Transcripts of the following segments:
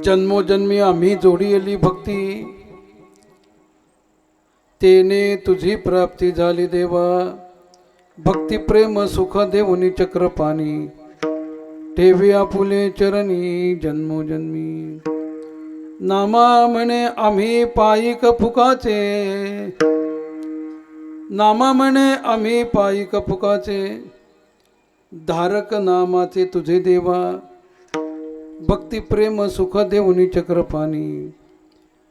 जन्मोजन्मी आम्ही जोडीली भक्ती, तेने तुझी प्राप्ती झाली देवा. भक्ती प्रेम सुख देऊनी चक्रपाणी, ठेवी आपुले चरणी जन्मोजन्मी. नामा म्हणे आम्ही पायिक फुकाचे, नामा म्हणे आम्ही पायिक फुकाचे, धारक नामाचे तुझे देवा. भक्ती प्रेम सुख देऊनी चक्रपाणी,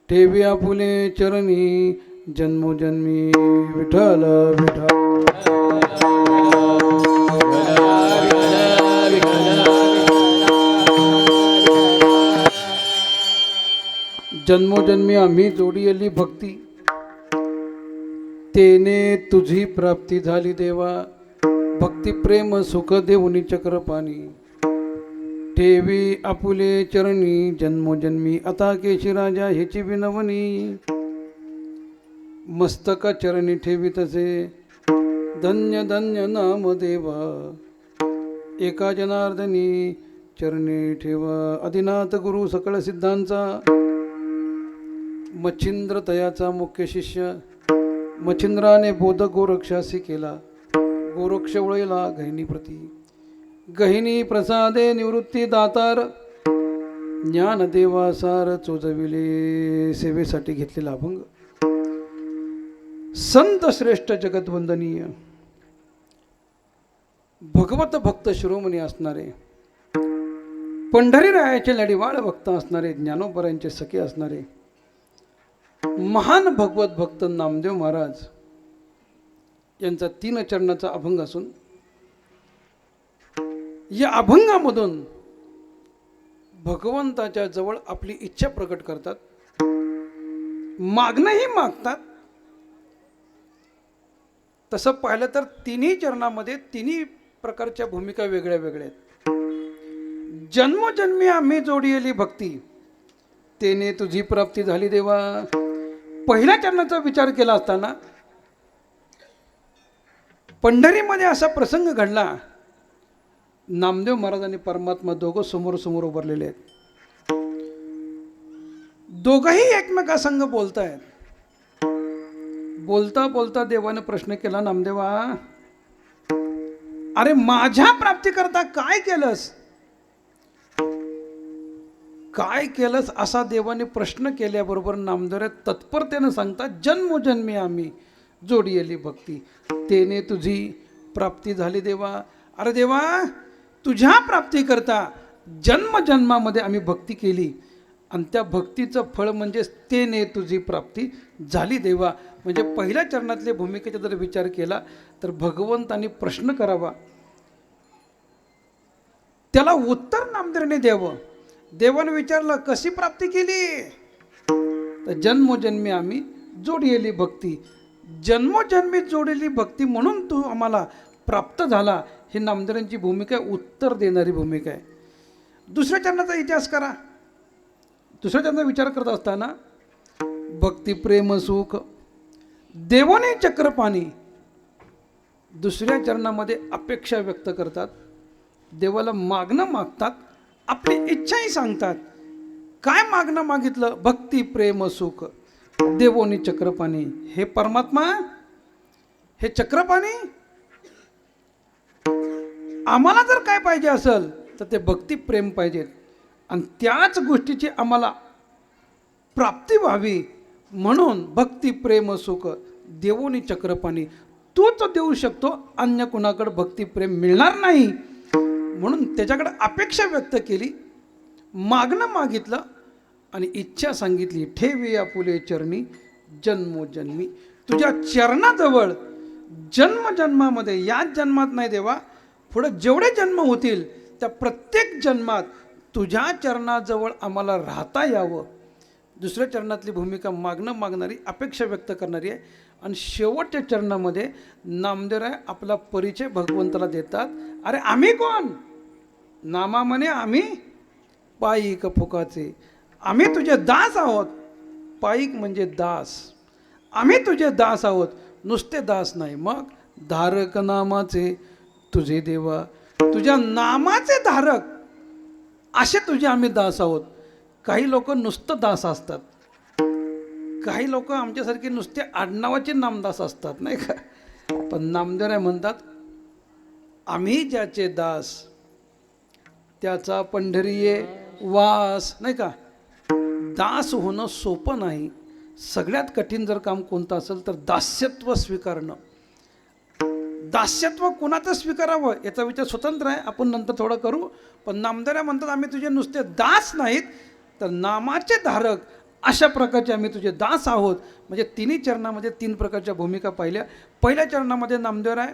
ठेवी आपुले चरणी जन्मोजन्मी. विठ्ठल विठ्ठल जन्मोजन्मी आम्ही जोडीली भक्ती, तेने तुझी प्राप्ती झाली देवा. भक्ती प्रेम सुख देऊनी चक्रपाणी, ठेवी आपुले चरणी जन्मोजन्मी. आता केशीराजा ह्याची विनवणी, मस्तका चरणी ठेवी तसे, धन्य धन्य नाम देवा. एका जनार्दनी चरणी ठेवा. आदिनाथ गुरु सकळ सिद्धांचा, मच्छिंद्र तयाचा मुख्य शिष्य. मच्छिंद्राने बोध गोरक्षासी केला, गोरक्ष वळला गहिनी प्रती. गहिनी प्रसादे निवृत्ती दातार, ज्ञानदेवा सार चोजविले. सेवेसाठी घेतलेला अभंग. संत श्रेष्ठ जगतवंदनीय भगवत भक्त शिरोमणी असणारे, पंढरीरायाचे लढीवाळ भक्त असणारे, ज्ञानोबरांचे सखे असणारे महान भगवत भक्त नामदेव महाराज यांचा 3 चरणाचा अभंग असून, या अभंगामधून भगवंताच्या जवळ आपली इच्छा प्रकट करतात, मागणंही मागतात. तसं पाहिलं तर 3 चरणामध्ये 3 प्रकारच्या भूमिका वेगळ्या वेगळ्या आहेत. जन्मोजन्मी आम्ही जोडीली भक्ती, तेने तुझी प्राप्ती झाली देवा. पहिल्या चरणाचा विचार केला असताना पंढरीमध्ये असा प्रसंग घडला. नामदेव महाराज आणि परमात्मा दोघं समोर समोर उभारलेले आहेत. दोघंही एकमेकासंग बोलतायत. बोलता बोलता देवाने प्रश्न केला, नामदेवा अरे माझ्या प्राप्तीकरता काय केलंस, काय केलंस असा देवाने प्रश्न केल्याबरोबर नामदेव तत्परतेने सांगतात, जन्मोजन्मी आम्ही जोडीली भक्ती, तेने तुझी प्राप्ती झाली देवा. अरे देवा, तुझ्या प्राप्तीकरता जन्मजन्मामध्ये आम्ही भक्ती केली आणि त्या भक्तीचं फळ म्हणजे तेने तुझी प्राप्ती झाली देवा. म्हणजे पहिल्या चरणातल्या भूमिकेचा जर विचार केला तर भगवंतांनी प्रश्न करावा, त्याला उत्तर नामदेवाने द्यावं. देवाने विचारलं कशी प्राप्ती केली, तर जन्मोजन्मी आम्ही जोडलेली भक्ती, जन्मोजन्मी जोडलेली भक्ती म्हणून तू आम्हाला प्राप्त झाला. ही नामदेवांची भूमिका आहे, उत्तर देणारी भूमिका आहे. दुसऱ्या चरणाचा इतिहास करा. दुसऱ्या चरणाचा विचार करत असताना भक्ती प्रेम सुख देवोने चक्रपाणी, दुसऱ्या चरणामध्ये अपेक्षा व्यक्त करतात, देवाला मागणं मागतात, आपली इच्छाही सांगतात. काय मागणं मागितलं, भक्ती प्रेम सुख देवोनी चक्रपाणी. हे परमात्मा, हे चक्रपाणी, आम्हाला जर काय पाहिजे असेल तर ते भक्ती प्रेम पाहिजेत आणि त्याच गोष्टीची आम्हाला प्राप्ती व्हावी म्हणून भक्ती प्रेम सुख देवोनी चक्रपाणी. तूच देऊ शकतो, अन्य कुणाकडे भक्ती प्रेम मिळणार नाही. म्हणून त्याच्याकडे अपेक्षा व्यक्त केली, मागणं मागितलं आणि इच्छा सांगितली. ठेवी आपुले चरणी जन्मोजन्मी. तुझ्या चरणाजवळ जन्मजन्मामध्ये, याच जन्मात नाही देवा, पुढे जेवढे जन्म होतील त्या प्रत्येक जन्मात तुझ्या चरणाजवळ आम्हाला राहता यावं. दुसऱ्या चरणातली भूमिका मागणं मागणारी, अपेक्षा व्यक्त करणारी आहे. आणि शेवटच्या चरणामध्ये नामदेवराय आपला परिचय भगवंताला देतात. अरे आम्ही कोण, नामा म्हणे आम्ही पायिक फुकाचे, आम्ही तुझे दास आहोत. पायिक म्हणजे दास, आम्ही तुझे दास आहोत. नुसते दास नाही, मग धारक नामाचे तुझे देवा, तुझ्या नामाचे धारक असे तुझे आम्ही दास आहोत. काही लोक नुसतं दास असतात, काही लोक आमच्यासारखे नुसते आडनावाचे नामदास असतात नाही का. पण नामदेवराय म्हणतात, आम्ही ज्याचे दास त्याचा पंढरीये वास, नाही का. दास होणं सोपं नाही. सगळ्यात कठीण जर काम कोणतं असेल तर दास्यत्व स्वीकारणं. दास्यत्व कुणाचं स्वीकारावं याचा विचार स्वतंत्र आहे, आपण नंतर थोडं करू. पण नामदेवराय म्हणतात, आम्ही तुझे नुसते दास नाहीत तर नामाचे धारक अशा प्रकारचे आम्ही तुझे दास आहोत. म्हणजे तिन्ही चरणामध्ये 3 प्रकारच्या भूमिका पाहिल्या. पहिल्या चरणामध्ये नामदेवराय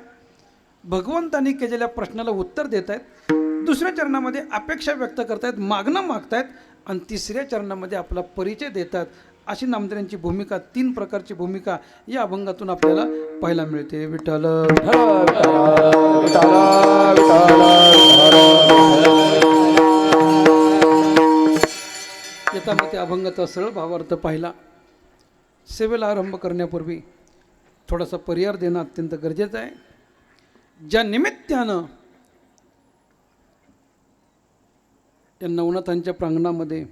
भगवंतांनी केलेल्या प्रश्नाला उत्तर देत आहेत, दुसऱ्या चरणामध्ये अपेक्षा व्यक्त करतायत, मागणं मागतायत, आणि तिसऱ्या चरणामध्ये आपला परिचय देतात. अशी नामदेवांची भूमिका, 3 प्रकारची भूमिका या अभंगातून आपल्याला पाहायला मिळते. विठ्ठल येता मग त्या अभंगाचा सरळ भावार्थ पाहिला. सेवेला आरंभ करण्यापूर्वी थोडासा परिहार देणं अत्यंत गरजेचं आहे. ज्या निमित्तानं या नवनाथांच्या प्रांगणामध्ये,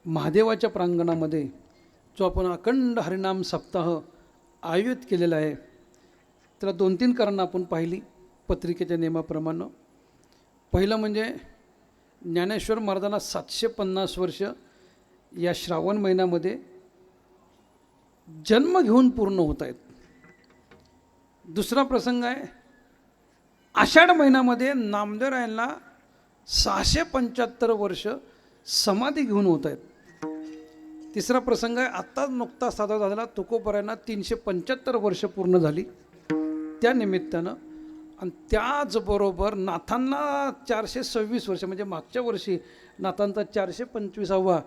महादेवाच्या प्रांगणामध्ये जो आपण अखंड हरिनाम सप्ताह आयोजित केलेला आहे, त्याला 2-3 कारणं आपण पाहिली पत्रिकेच्या नियमाप्रमाणे. पहिलं म्हणजे ज्ञानेश्वर महाराजांना 750 वर्ष या श्रावण महिन्यामध्ये जन्म घेऊन पूर्ण होत आहेत. दुसरा प्रसंग आहे, आषाढ महिन्यामध्ये नामदेवरायांना 675 वर्ष समाधी घेऊन होत आहेत. तिसरा प्रसंग आहे, आत्ताच नुकताच साजरा झालेला तुकोबरायांना 375 वर्ष पूर्ण झाली त्या निमित्तानं. आणि त्याचबरोबर नाथांना 426 वर्ष, म्हणजे मागच्या वर्षी नाथांचा 425वा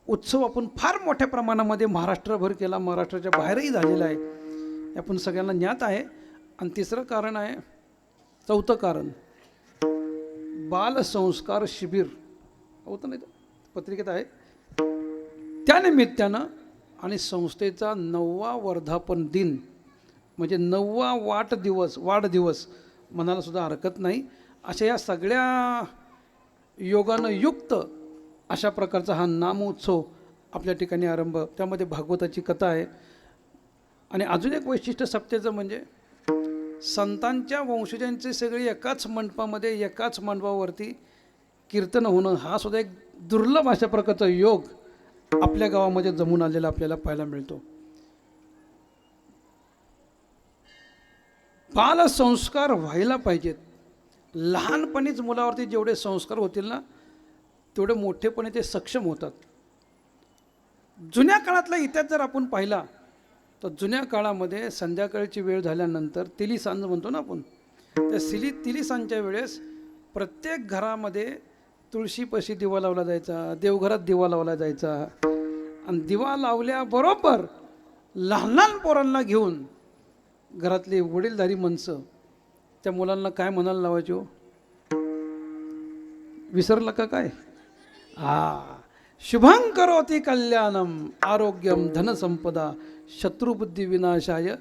उत्सव आपण फार मोठ्या प्रमाणामध्ये महाराष्ट्रभर केला, महाराष्ट्राच्या बाहेरही झालेला आहे, हे आपण सगळ्यांना ज्ञात आहे. आणि तिसरं कारण आहे, चौथं कारण, बालसंस्कार शिबिर होतं नाही, पत्रिकेत आहे. त्यानिमित्तानं आणि संस्थेचा 9वा वर्धापन दिन, म्हणजे 9वा वाढदिवस म्हणायला सुद्धा हरकत नाही, अशा या सगळ्या योगानं युक्त अशा प्रकारचा हा नामोत्सव आपल्या ठिकाणी आरंभ. त्यामध्ये भागवताची कथा आहे. आणि अजून एक वैशिष्ट्य सप्तेचं म्हणजे संतांच्या वंशजांचे सगळे एकाच मंडपामध्ये, एकाच मंडपावरती कीर्तन होणं, हा सुद्धा एक दुर्लभ अशा प्रकारचा योग आपल्या गावामध्ये जमून आलेला आपल्याला पाहायला मिळतो. बालसंस्कार व्हायला पाहिजेत. लहानपणीच मुलावरती जेवढे संस्कार होतील ना, तेवढे मोठेपणी ते सक्षम होतात. जुन्या काळातला इतिहास जर आपण पाहिला तर जुन्या काळामध्ये संध्याकाळची वेळ झाल्यानंतर तिलीसांज म्हणतो ना आपण, त्या तिलीसांजच्या वेळेस प्रत्येक घरामध्ये तुळशीपाशी दिवा लावला जायचा, देवघरात दिवा लावला जायचा. आणि दिवा लावल्याबरोबर लहान लहान पोरांना घेऊन घरातली वडीलधारी माणसं त्या मुलांना काय म्हणायला लावायचे हो, विसरलं का काय? शुभं करोति कल्याणम आरोग्यम धनसंपदा शत्रुबुद्धी विनाशाय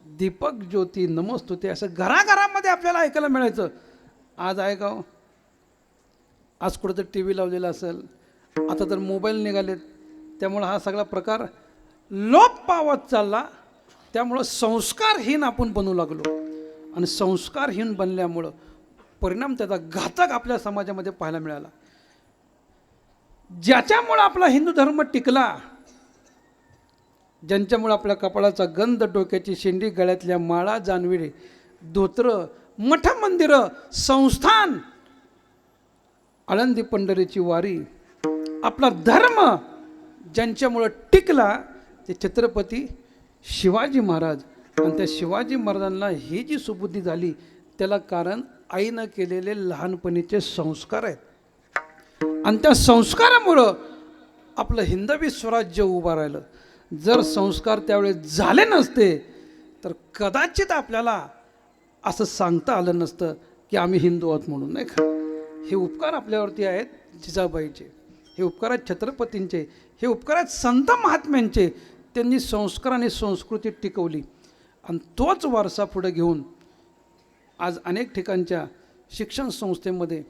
दीपक ज्योती नमोस्तुते, असं घराघरामध्ये आपल्याला ऐकायला मिळायचं. आज आहे का? आज कुठं तर टी व्ही लावलेला असेल, आता तर मोबाईल निघालेत, त्यामुळं हा सगळा प्रकार लोप पावत चालला. त्यामुळं संस्कारहीन आपण बनू लागलो, आणि संस्कारहीन बनल्यामुळं परिणाम त्याचा घातक आपल्या समाजामध्ये पाहायला मिळाला. ज्याच्यामुळं आपला हिंदू धर्म टिकला, ज्यांच्यामुळं आपल्या कपाळाचा गंध, डोक्याची शेंडी, गळ्यातल्या माळा, जानविडे, धोत्र, मठ, मंदिरं, संस्थान, आळंदी पंढरीची वारी, आपला धर्म ज्यांच्यामुळं टिकला ते छत्रपती शिवाजी महाराज. आणि त्या शिवाजी महाराजांना ही जी सुबुद्धी झाली त्याला कारण आईनं केलेले लहानपणीचे संस्कार आहेत. आणि त्या संस्कारामुळं आपलं हिंदवी स्वराज्य उभं राहिलं. जर संस्कार त्यावेळेस झाले नसते तर कदाचित आपल्याला असं सांगता आलं नसतं की आम्ही हिंदू आहोत म्हणून, नाही का. हे उपकार आपल्यावरती आहेत जिजाबाईचे, हे उपकार आहेत छत्रपतींचे, हे उपकार आहेत संत महात्म्यांचे. त्यांनी संस्कार आणि संस्कृती टिकवली, आणि तोच वारसा पुढे घेऊन आज अनेक ठिकाणच्या शिक्षण संस्थेमध्ये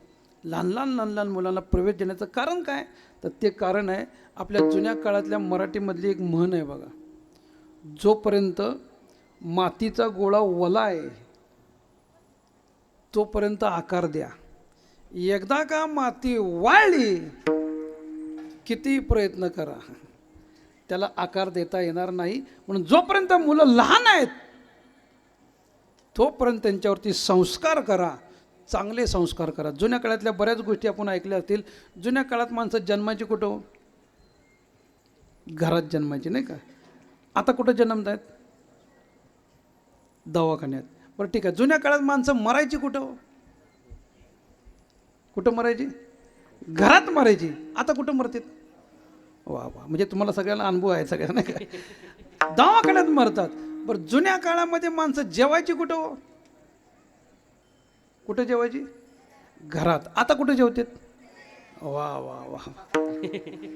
लहान लहान लहान लहान मुलांना प्रवेश देण्याचं कारण काय? तर ते कारण आहे आपल्या जुन्या काळातल्या मराठीमधली एक म्हण आहे बघा, जोपर्यंत मातीचा गोळा ओला आहे तोपर्यंत आकार द्या, एकदा का माती वाळली किती प्रयत्न करा त्याला आकार देता येणार नाही. म्हणून जोपर्यंत मुलं लहान आहेत तोपर्यंत त्यांच्यावरती संस्कार करा, चांगले संस्कार करा. जुन्या काळातल्या बऱ्याच गोष्टी आपण ऐकल्या असतील. जुन्या काळात माणसं जन्माची कुठं? घरात जन्माची, नाही का? आता कुठं जन्मत आहेत? दवाखान्यात. बरं ठीक आहे, जुन्या काळात माणसं मरायची कुठं? कुठं मरायची? घरात मरायची. आता कुठं मरतात? वा वा, म्हणजे तुम्हाला सगळ्यांना अनुभव आहे सगळ्यांना, नाही का? दवाखान्यात मरतात. बरं जुन्या काळामध्ये माणसं जेवायची कुठं? कुठं जेवायची? घरात. आता कुठं जेवतात? वा वा वा.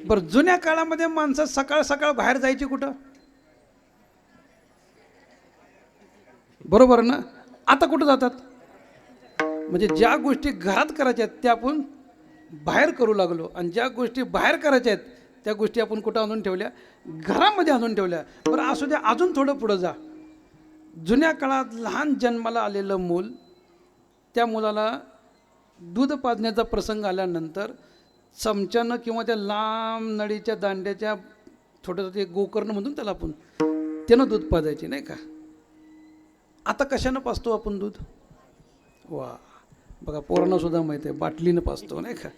बरं जुन्या काळामध्ये माणसं सकाळ सकाळ बाहेर जायची कुठं? बरोबर ना? आता कुठं जातात? म्हणजे ज्या गोष्टी घरात करायच्या आहेत त्या आपण बाहेर करू लागलो, आणि ज्या गोष्टी बाहेर करायच्या आहेत त्या गोष्टी आपण कुठं आणून ठेवल्या? घरामध्ये आणून ठेवल्या. बरं असू द्या, अजून थोडं पुढं जा. जुन्या काळात लहान जन्माला आलेलं मूल, त्या मुलाला दूध पाजण्याचा प्रसंग आल्यानंतर चमच्यानं किंवा त्या लांब नळीच्या दांड्याच्या थोडंसं ते गोकर्ण म्हणून त्याला आपण त्यानं दूध पाजायचे, नाही का? आता कशानं पाजतो आपण दूध? वा बघा, पोरांना सुद्धा माहिती आहे, बाटलीनं पाजतो, नाही का?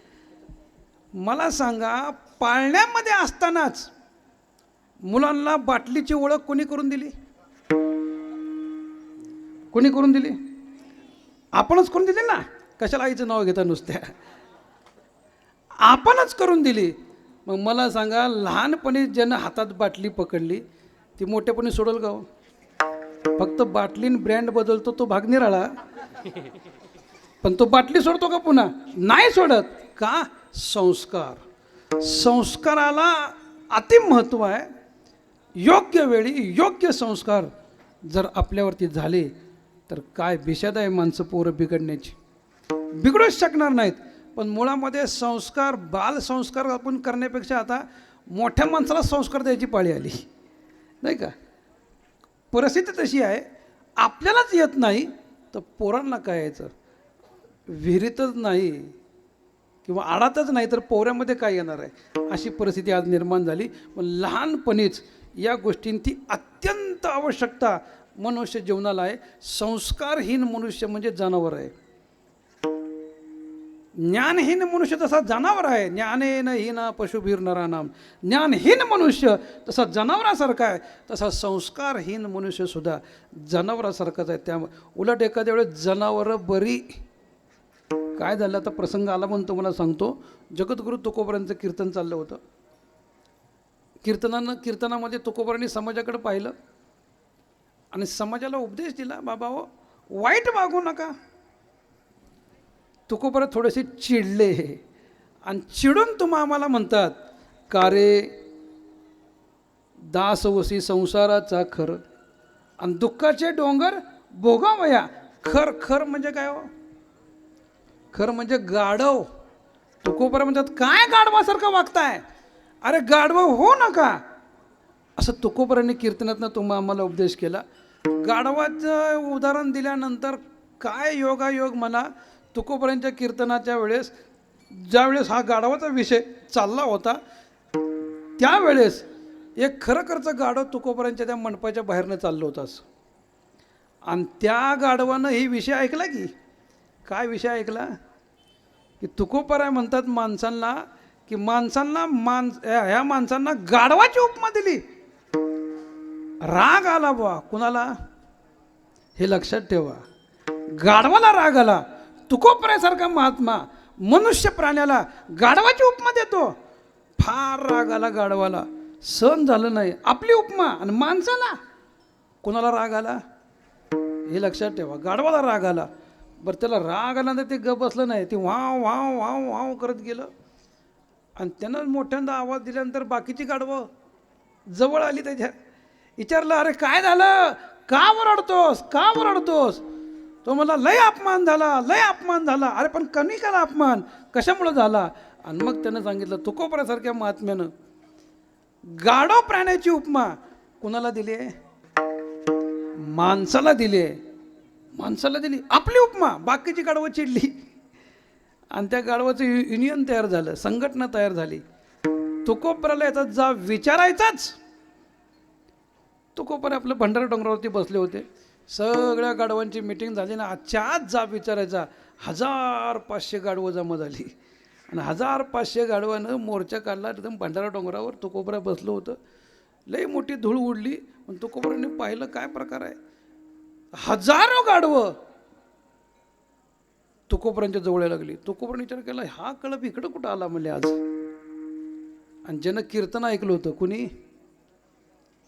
मला सांगा, पाळण्यामध्ये असतानाच मुलांना बाटलीची ओळख कोणी करून दिली? कोणी करून दिली? आपणच करून दिली ना. कशाला आईचं नाव घेता नुसत्या? आपणच करून दिली. मग मला सांगा, लहानपणी ज्यानं हातात बाटली पकडली ती मोठ्यापणी सोडल का? फक्त बाटलीन ब्रँड बदलतो तो भाग निराळा, पण तो बाटली सोडतो का पुन्हा? नाही सोडत. का? संस्कार. संस्काराला अति महत्त्व आहे. योग्य वेळी योग्य संस्कार जर आपल्यावरती झाले तर काय बिशाद आहे माणसं पोरं बिघडण्याची. बिघडूच शकणार नाहीत. पण मुळामध्ये संस्कार, बालसंस्कार आपण करण्यापेक्षा आता मोठ्या माणसाला संस्कार द्यायची पाळी आली, नाही का? परिस्थिती तशी आहे, आपल्यालाच येत नाही तर पोरांना काय यायचं? विहिरीतच नाही किंवा आडातच नाही तर पोऱ्यामध्ये काय येणार आहे? अशी परिस्थिती आज निर्माण झाली. पण लहानपणीच या गोष्टींची अत्यंत आवश्यकता मनुष्य जीवनाला आहे. संस्कारहीन मनुष्य म्हणजे जनावर आहे. ज्ञानहीन मनुष्य तसा जनावर आहे. ज्ञानेन हीन पशुभीर नरानाम. ज्ञानहीन मनुष्य तसा जनावरासारखा आहे, तसा संस्कारहीन मनुष्य सुद्धा जनावरासारखाच आहे. त्यामुळे उलट एखाद्या वेळेस जनावरं बरी. काय झालं, आता प्रसंग आला म्हणून तुम्हाला सांगतो. जगद्गुरू तुकोबारांचं कीर्तन चाललं होतं. कीर्तनामध्ये तुकोबारांनी समाजाकडे पाहिलं आणि समाजाला उपदेश दिला, बाबा हो, वाईट वागू नका. तुकोबारा थोडेसे चिडले आणि चिडून तुम्हा आम्हाला म्हणतात का रे दास वसी संसाराचा खर आणि दुःखाचे डोंगर भोगावया. खर खर म्हणजे काय हो? खर म्हणजे गाढव. तुकोबारा म्हणतात, काय गाढवासारखं वागताय? अरे गाढव हो नका. असं तुकोबारांनी कीर्तनातनं तुम्हा आम्हाला उपदेश केला. गाढवाचं उदाहरण दिल्यानंतर काय योगायोग म्हणा. तुकोबारांच्या कीर्तनाच्या वेळेस ज्यावेळेस हा गाढवाचा विषय चालला होता त्यावेळेस एक खरखरचं गाढव तुकोबारांच्या त्या मंडपाच्या बाहेरनं चाललं होतं असं. आणि त्या गाढवानं ही विषय ऐकला की काय विषय ऐकला की तुकोबारा म्हणतात माणसांना की ह्या माणसांना गाढवाची उपमा दिली. राग आला बुवा. कुणाला? हे लक्षात ठेवा, गाढवाला राग आला. तुकोबारासारखा महात्मा मनुष्य प्राण्याला गाढवाची उपमा देतो. फार राग आला गाढवाला, सहन झालं नाही आपली उपमा. आणि माणसाला कोणाला राग आला हे लक्षात ठेवा, गाढवाला राग आला. बरं त्याला राग आला तर ते गप बसलं नाही, ते वाव वाव वाव वाव करत गेलं. आणि त्यानं मोठ्यांदा आवाज दिल्यानंतर बाकीची गाढवं जवळ आली त्याच्या. विचारलं, अरे काय झालं, का ओरडतोस, का ओरडतोस? तो मला लय अपमान झाला, लय अपमान झाला. अरे पण कमी करा अपमान, कशामुळं झाला? आणि मग त्यानं सांगितलं, तुकोबरासारख्या महात्म्यानं गाढव प्राण्याची उपमा कुणाला दिली आहे? माणसाला दिली आहे. माणसाला दिली आपली उपमा. बाकीची गाढवं चिडली आणि त्या गाढवाचं युनियन तयार झालं, संघटना तयार झाली. तुकोबराला याचा जाब विचारायचाच. तुकोबरा आपलं भंडारा डोंगरावरती बसले होते. सगळ्या गाढवांची मिटिंग झाली ना, आजच्या आज जाब विचारायचा. 1500 गाढवं जमा झाली आणि 1500 गाढवानं मोर्चा काढला. एकदम भंडारा डोंगरावर तुकोबरा बसलं होतं. लई मोठी धूळ उडली. पण तुकोबराने पाहिलं काय प्रकार आहे. हजारो गाढवं तुकोबरांच्या जवळ लागली. तुकोबराने विचार केला, हा कळप इकडं कुठं आला म्हणले आज. आणि ज्यानं कीर्तन ऐकलं होतं, कुणी?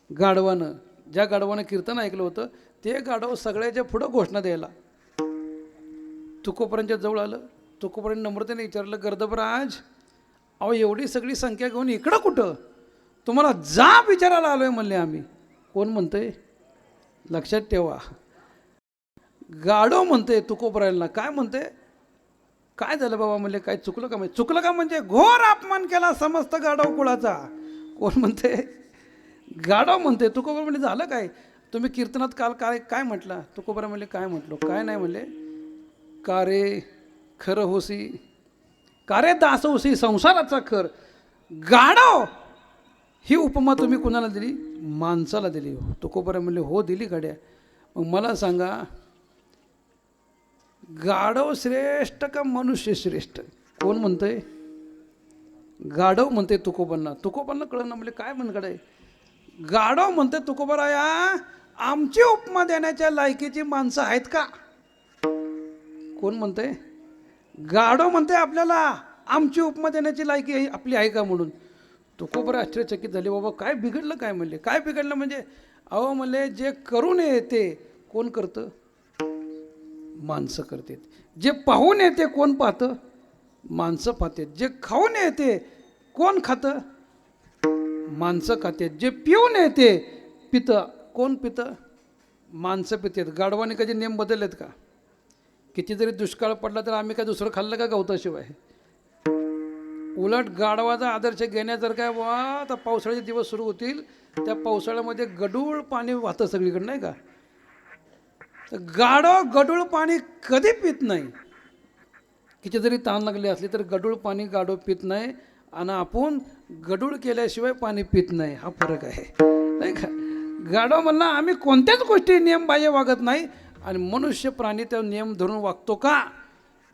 गाढवानं. ज्या गाढवानं कीर्तन ऐकलं होतं ते गाढव सगळ्याच्या पुढं घोषणा द्यायला तुकोबरांच्या जवळ आलं. तुकोबरांनी नम्रतेने विचारलं, गर्दभराज, अहो एवढी सगळी संख्या घेऊन इकडं कुठं? तुम्हाला जाब विचारायला आलोय म्हणले आम्ही. कोण म्हणतंय? लक्षात ठेवा, गाढव म्हणते तुकोबरायला. काय म्हणते? काय झालं बाबा म्हणले, काय चुकलं का? म्हणजे चुकलं का म्हणजे घोर अपमान केला समस्त गाढव कुळाचा. कोण म्हणते? गाढव म्हणते. तुकोबरा म्हणजे झालं काय? तुम्ही कीर्तनात काल काय काय म्हटलं? तुकोबरा म्हणले, काय म्हटलो? काय नाही म्हणले, का रे खरं होसी, का रे दास होसी संसाराचा खर. गाढव ही उपमा तुम्ही कुणाला दिली? माणसाला दिली. तुकोबरा म्हणले, हो दिली गाड्या. मग मला सांगा, गाढव श्रेष्ठ का मनुष्य श्रेष्ठ? कोण म्हणतंय? गाढव म्हणते तुकोबांना. तुकोबांना कळलं ना, म्हणजे काय म्हणकडे गाढव म्हणते तुकोबराया, आमची उपमा देण्याच्या लायकीची माणसं आहेत का? कोण म्हणते? गाढव म्हणते आपल्याला आमची उपमा देण्याची लायकी आपली आहे का म्हणून. तुकोबरा आश्चर्यचकित झाले. बाबा काय बिघडलं? काय म्हणले? काय बिघडलं म्हणजे? अहो म्हणले, जे करून येते कोण करतं? माणसं करतात. जे पाहून येते कोण पाहतं? माणसं पाहतात. जे खाऊन येते कोण खातं? माणसं खातात. जे पिऊन येते पितं कोण पितं? माणसं पितात. गाढवाने कधी नियम बदललेत का? किती जरी दुष्काळ पडला तर आम्ही काय दुसरं खाल्लं का गवताशिवाय? उलट गाढवाचा आदर्श घेण्या जर काय वा, आता पावसाळ्याचे दिवस सुरू होतील, त्या पावसाळ्यामध्ये गढूळ पाणी वाहतं सगळीकडे नाही का? तर गाढव गढूळ पाणी कधी पित नाही. किती जरी ताण लागले असले तर गढूळ पाणी गाढव पित नाही आणि आपण गढूळ केल्याशिवाय पाणी पित नाही. हा फरक आहे नाही का? गाढव म्हणला, आम्ही कोणत्याच गोष्टी नियमबाह्य वागत नाही आणि मनुष्य प्राणी त्या नियम धरून वागतो का?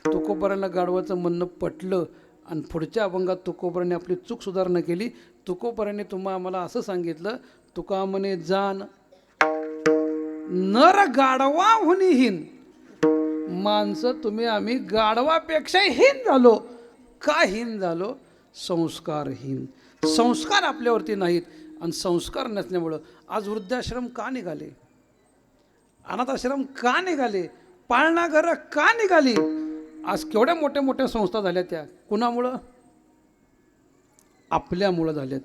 तुकोबरांना गाढवाचं म्हणणं पटलं आणि पुढच्या अभंगात तुकोबरांनी आपली चूक सुधारणा केली. तुकोबरांनी आम्हाला असं सांगितलं, तुका म्हणे जाण नर गाढवा हुनीहीन. माणसं तुम्ही आम्ही गाढवापेक्षा हीन झालो. का हीन झालो? संस्कारहीन. संस्कार आपल्यावरती नाहीत आणि संस्कार नसल्यामुळं आज वृद्धाश्रम का निघाले? अनाथाश्रम का निघाले? पाळणा घरं का निघाली? आज केवढ्या मोठ्या मोठ्या संस्था झाल्या. त्या कुणामुळं? आपल्यामुळं झाल्यात.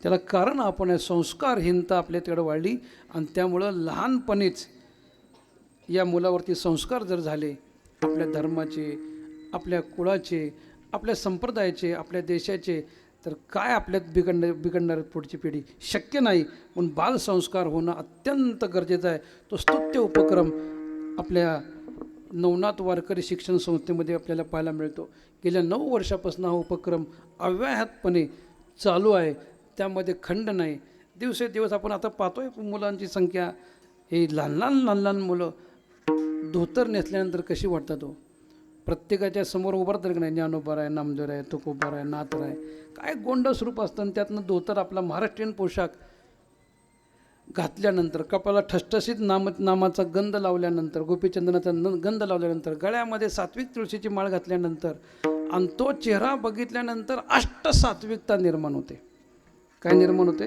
त्याला कारण आपण आहे. संस्कारहीनता आपल्या तिकडे वाढली आणि त्यामुळं लहानपणीच या मुलावरती संस्कार जर झाले, आपल्या धर्माचे, आपल्या कुळाचे, आपल्या संप्रदायाचे, आपल्या देशाचे, तर काय आपल्यात बिघडणार पुढची पिढी? शक्य नाही. म्हणून बालसंस्कार होणं अत्यंत गरजेचं आहे. तो स्तुत्य उपक्रम आपल्या नवनाथ वारकरी शिक्षण संस्थेमध्ये आपल्याला पाहायला मिळतो. गेल्या 9 वर्षापासून हा उपक्रम अव्याहतपणे चालू आहे. त्यामध्ये खंड नाही. दिवसेदिवस आपण आता पाहतोय मुलांची संख्या, हे लहान मुलं धोतर नेसल्यानंतर कशी वाटतात हो. प्रत्येकाच्या समोर उभारतात की नाही, ज्ञानोबा आहे, नामदेव आहे, तुकोबा आहे, नाथ आहे, काय गोंडस रूप असतं. आणि त्यातनं धोतर आपला महाराष्ट्रीयन पोशाख घातल्यानंतर, कपाला ठसठशीत नामाचा गंध लावल्यानंतर, गोपीचंदनाचा गंध लावल्यानंतर, गळ्यामध्ये सात्विक तुळशीची माळ घातल्यानंतर आणि तो चेहरा बघितल्यानंतर अष्टसात्विकता निर्माण होते. काय निर्माण होते?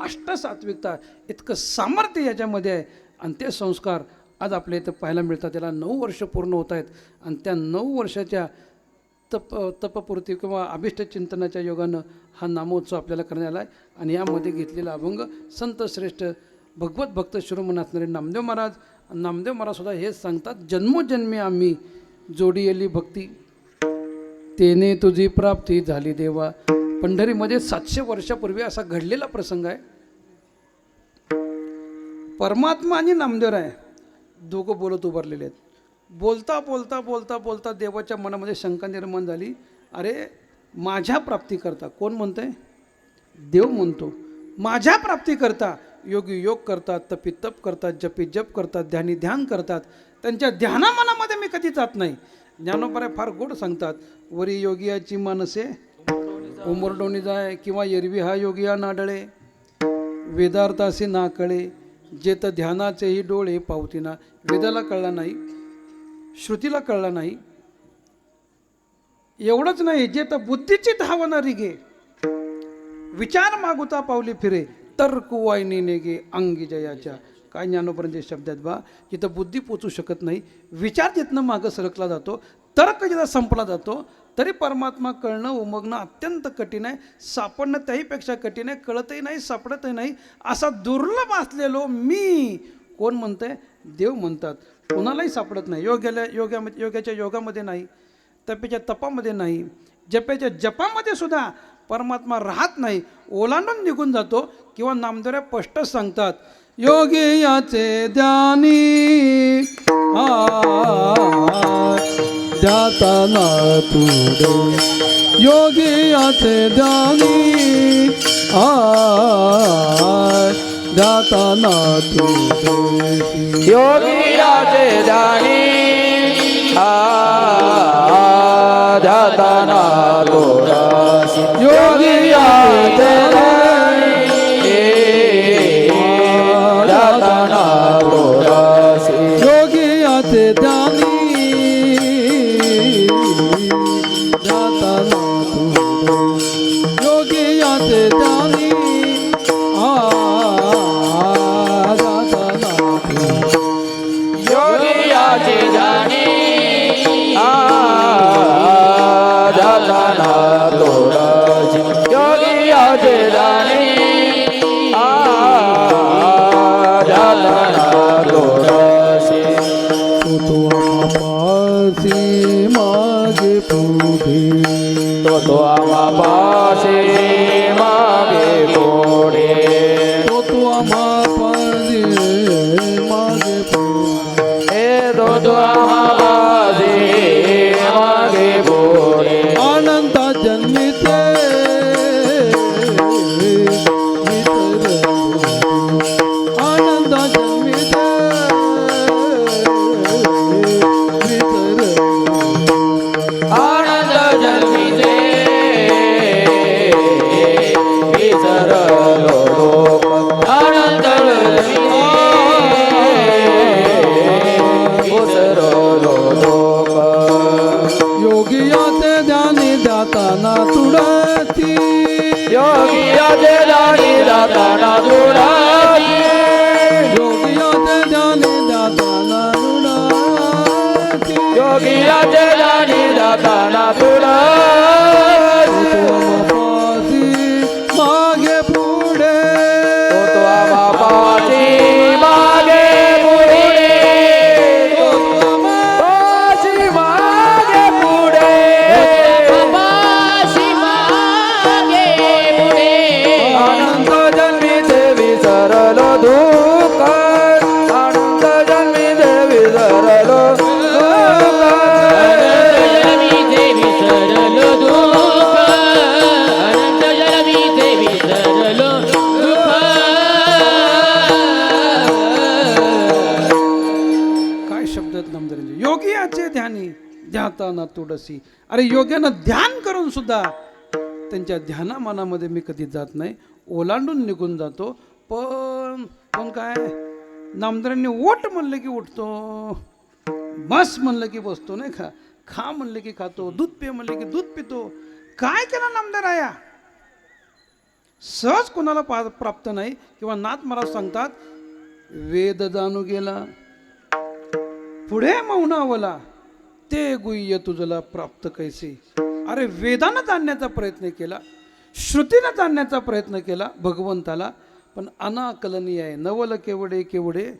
अष्टसात्विकता. इतकं सामर्थ्य याच्यामध्ये आहे आणि ते संस्कार आज आपल्या इथं पाहायला मिळतात. त्याला 9 वर्ष पूर्ण होत आहेत आणि त्या 9 वर्षाच्या तपपूर्ती किंवा अभिष्ट चिंतनाच्या योगानं हा नामोत्सव आपल्याला करण्यात आला आहे. आणि यामध्ये घेतलेला अभंग संत श्रेष्ठ भगवत भक्त शिरोमणी असणारे नामदेव महाराज नामदेव महाराज सुद्धा हेच सांगतात, जन्मोजन्मी आम्ही जोडी येली भक्ती, तेने तुझी प्राप्ती झाली देवा. पंढरीमध्ये 700 वर्षापूर्वी असा घडलेला प्रसंग आहे. परमात्मा आणि नामदेवराय दोघं बोलत उभारलेले आहेत. बोलता बोलता बोलता बोलता देवाच्या मनामध्ये शंका निर्माण झाली. अरे माझ्या प्राप्ती करता, कोण म्हणतंय? देव म्हणतो. माझ्या प्राप्ती करता योगी योग करतात, तपी तप करतात, जपी जप करतात, ध्यानी ध्यान करतात. त्यांच्या ध्याना मनामध्ये मी कधी जात नाही. ज्ञानोबराय फार गोड सांगतात, वरी योगियाची मानसे उमरडोनी जाय, किंवा एरवी हा योगिया नाडळे, वेदार्थासे ना कळे, जेत ध्यानाचेही डोळे पावतीना. वेदाला कळला नाही, श्रुतीला कळला नाही. एवढंच नाही, जे तर बुद्धीची धावना रिगे, विचार मागुता पावली फिरे, तर्क वाहिनी नेगे अंगी जयाच्या. काय ज्ञानोपर्यंत शब्द आहेत बा, जिथं बुद्धी पोचू शकत नाही, विचार जिथनं मागं सरकला जातो, तर्क जिथं संपला जातो, तरी परमात्मा कळणं उमगणं अत्यंत कठीण आहे. सापडणं त्याहीपेक्षा कठीण आहे. कळतही नाही, सापडतही नाही. असा दुर्लभ असलेलो मी, कोण म्हणतंय? देव म्हणतात. कोणालाही सापडत नाही. योगाच्या योगामध्ये नाही, तपेच्या तपामध्ये नाही, जपेच्या जपामध्ये सुद्धा परमात्मा राहत नाही, ओलांडून निघून जातो. किंवा नामदेवराय स्पष्ट सांगतात, योगी याचे ध्यानी ध्याताना तुडे, योगी याचे ध्यानी ध्याताना तुडे, योगी याचे ध्यानी ध्याताना तुळसी, योगी याचे ध्याताना तुळसी, योगी याचे ध्यानी ध्याताना तुडे, योगी याचे ध्यानी ध्याताना तुडे, योगी याचे ध्यानी ध्याताना तुळसी, योगी याचे ध्यानी ध्याताना तुळसी. तो आपासी मागे पुढे, तो आमापाशी मागे पुढे, तो आपासी मागे पुढे, हे तो आमापाशी मागे पुढे, अनंता जन्मिते आनंदा जन्मिते आनंद जन्मिते विसरलो लोक, आनंद जन्मिते विसरलो लोक, योगी याते ध्यानी ध्याताना तुडती, योगी याचे ध्यानी ध्याताना तुळसी, योगी याते ध्यानी ध्याताना तुडती, योगी याचे ध्यानी ध्याताना तुळसी, आपासी मागे पुढे, तो आमापाशी मागे पुढे, आमापाशी मागे पुढे, आमापाशी मागे पुढे, आनंद जन्मिते विसरलो दुःख, आनंद जन्मिते विसरलो दुःख, जन्मिते विसरलो दुःख, अनंत जन्मिते विसरलो दुःख. काय शब्द आहेत नामदेवांचे. योगी याचे ध्यानी ध्याताना तुडसी. अरे योग्यानं ध्यान करून सुद्धा त्यांच्या ध्याना मनामध्ये मी कधी जात नाही, ओलांडून निघून जातो. पण काय, नामदेवांनी ओट म्हणलं की उठतो, बस म्हणलं की बसतो, नाही का, खा म्हणलं की खातो, दूध पे म्हणलं की दूध पितो. काय केलं नामदेवराया? सहज कोणाला प्राप्त नाही. किंवा नाथ महाराज सांगतात, वेद जाणू गेला पुढे मौनावला, ते गुह्य तुझला प्राप्त कैसे. अरे वेदानं जाणण्याचा प्रयत्न केला, श्रुतीनं जाणण्याचा प्रयत्न केला भगवंताला, पण अनाकलनीय आहे. नवल केवढे केवढे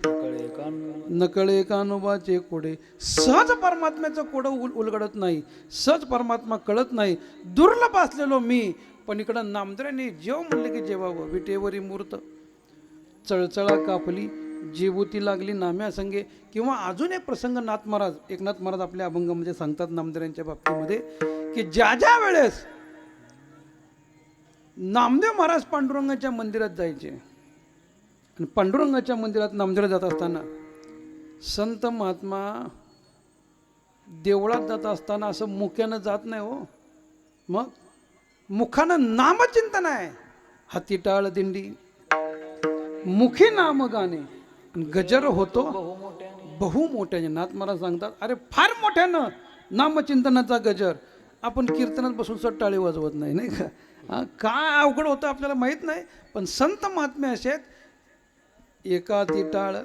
नकळे कानोबाचे कोडे. सहज परमात्म्याचं कोडं उलगडत नाही, सहज परमात्मा कळत नाही. दुर्लभ असलेलो मी, पण इकडं नामदेवांनी जेव म्हणले की जेवावं. विटेवरी मूर्त चळचळा कापली, जेबुती लागली नाम्या संगे. किंवा अजून एक प्रसंग नाथ महाराज, एकनाथ महाराज आपल्या अभंगामध्ये सांगतात नामदेवांच्या बाबतीमध्ये, की ज्या ज्या वेळेस नामदेव महाराज पांडुरंगाच्या मंदिरात जायचे आणि पांडुरंगाच्या मंदिरात नामदेवला जात असताना संत महात्मा देवळात जात असताना असं मुख्यानं जात नाही हो. मग मुखानं नामचिंतन आहे. हाती टाळ दिंडी, मुखी नाम गाणे, आणि गजर होतो बहु मोठ्याने. नाथ महाराज सांगतात, अरे फार मोठ्यानं नामचिंतनाचा गजर. आपण कीर्तनात बसून सट टाळी वाजवत नाही, नाही का? काय अवघड होतं आपल्याला माहीत नाही. पण संत महात्मे असे आहेत, एका हाती टाळ,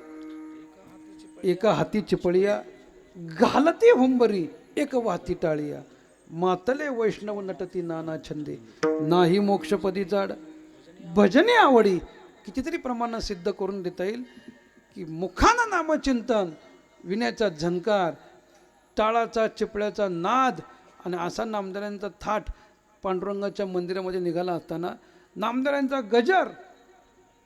एका हाती चिपळिया, घालती हुंबरी एक वाती टाळिया. मातले वैष्णव नटती नाना छंदे, नाही मोक्षपदी जाड भजने आवडी. कितीतरी प्रमाणात सिद्ध करून देता येईल की मुखानं नामचिंतन, विण्याचा झंकार, टाळाचा चिपळ्याचा नाद, आणि असा नामदेवांचा थाट पांडुरंगाच्या मंदिरामध्ये निघाला असताना नामदेवांचा गजर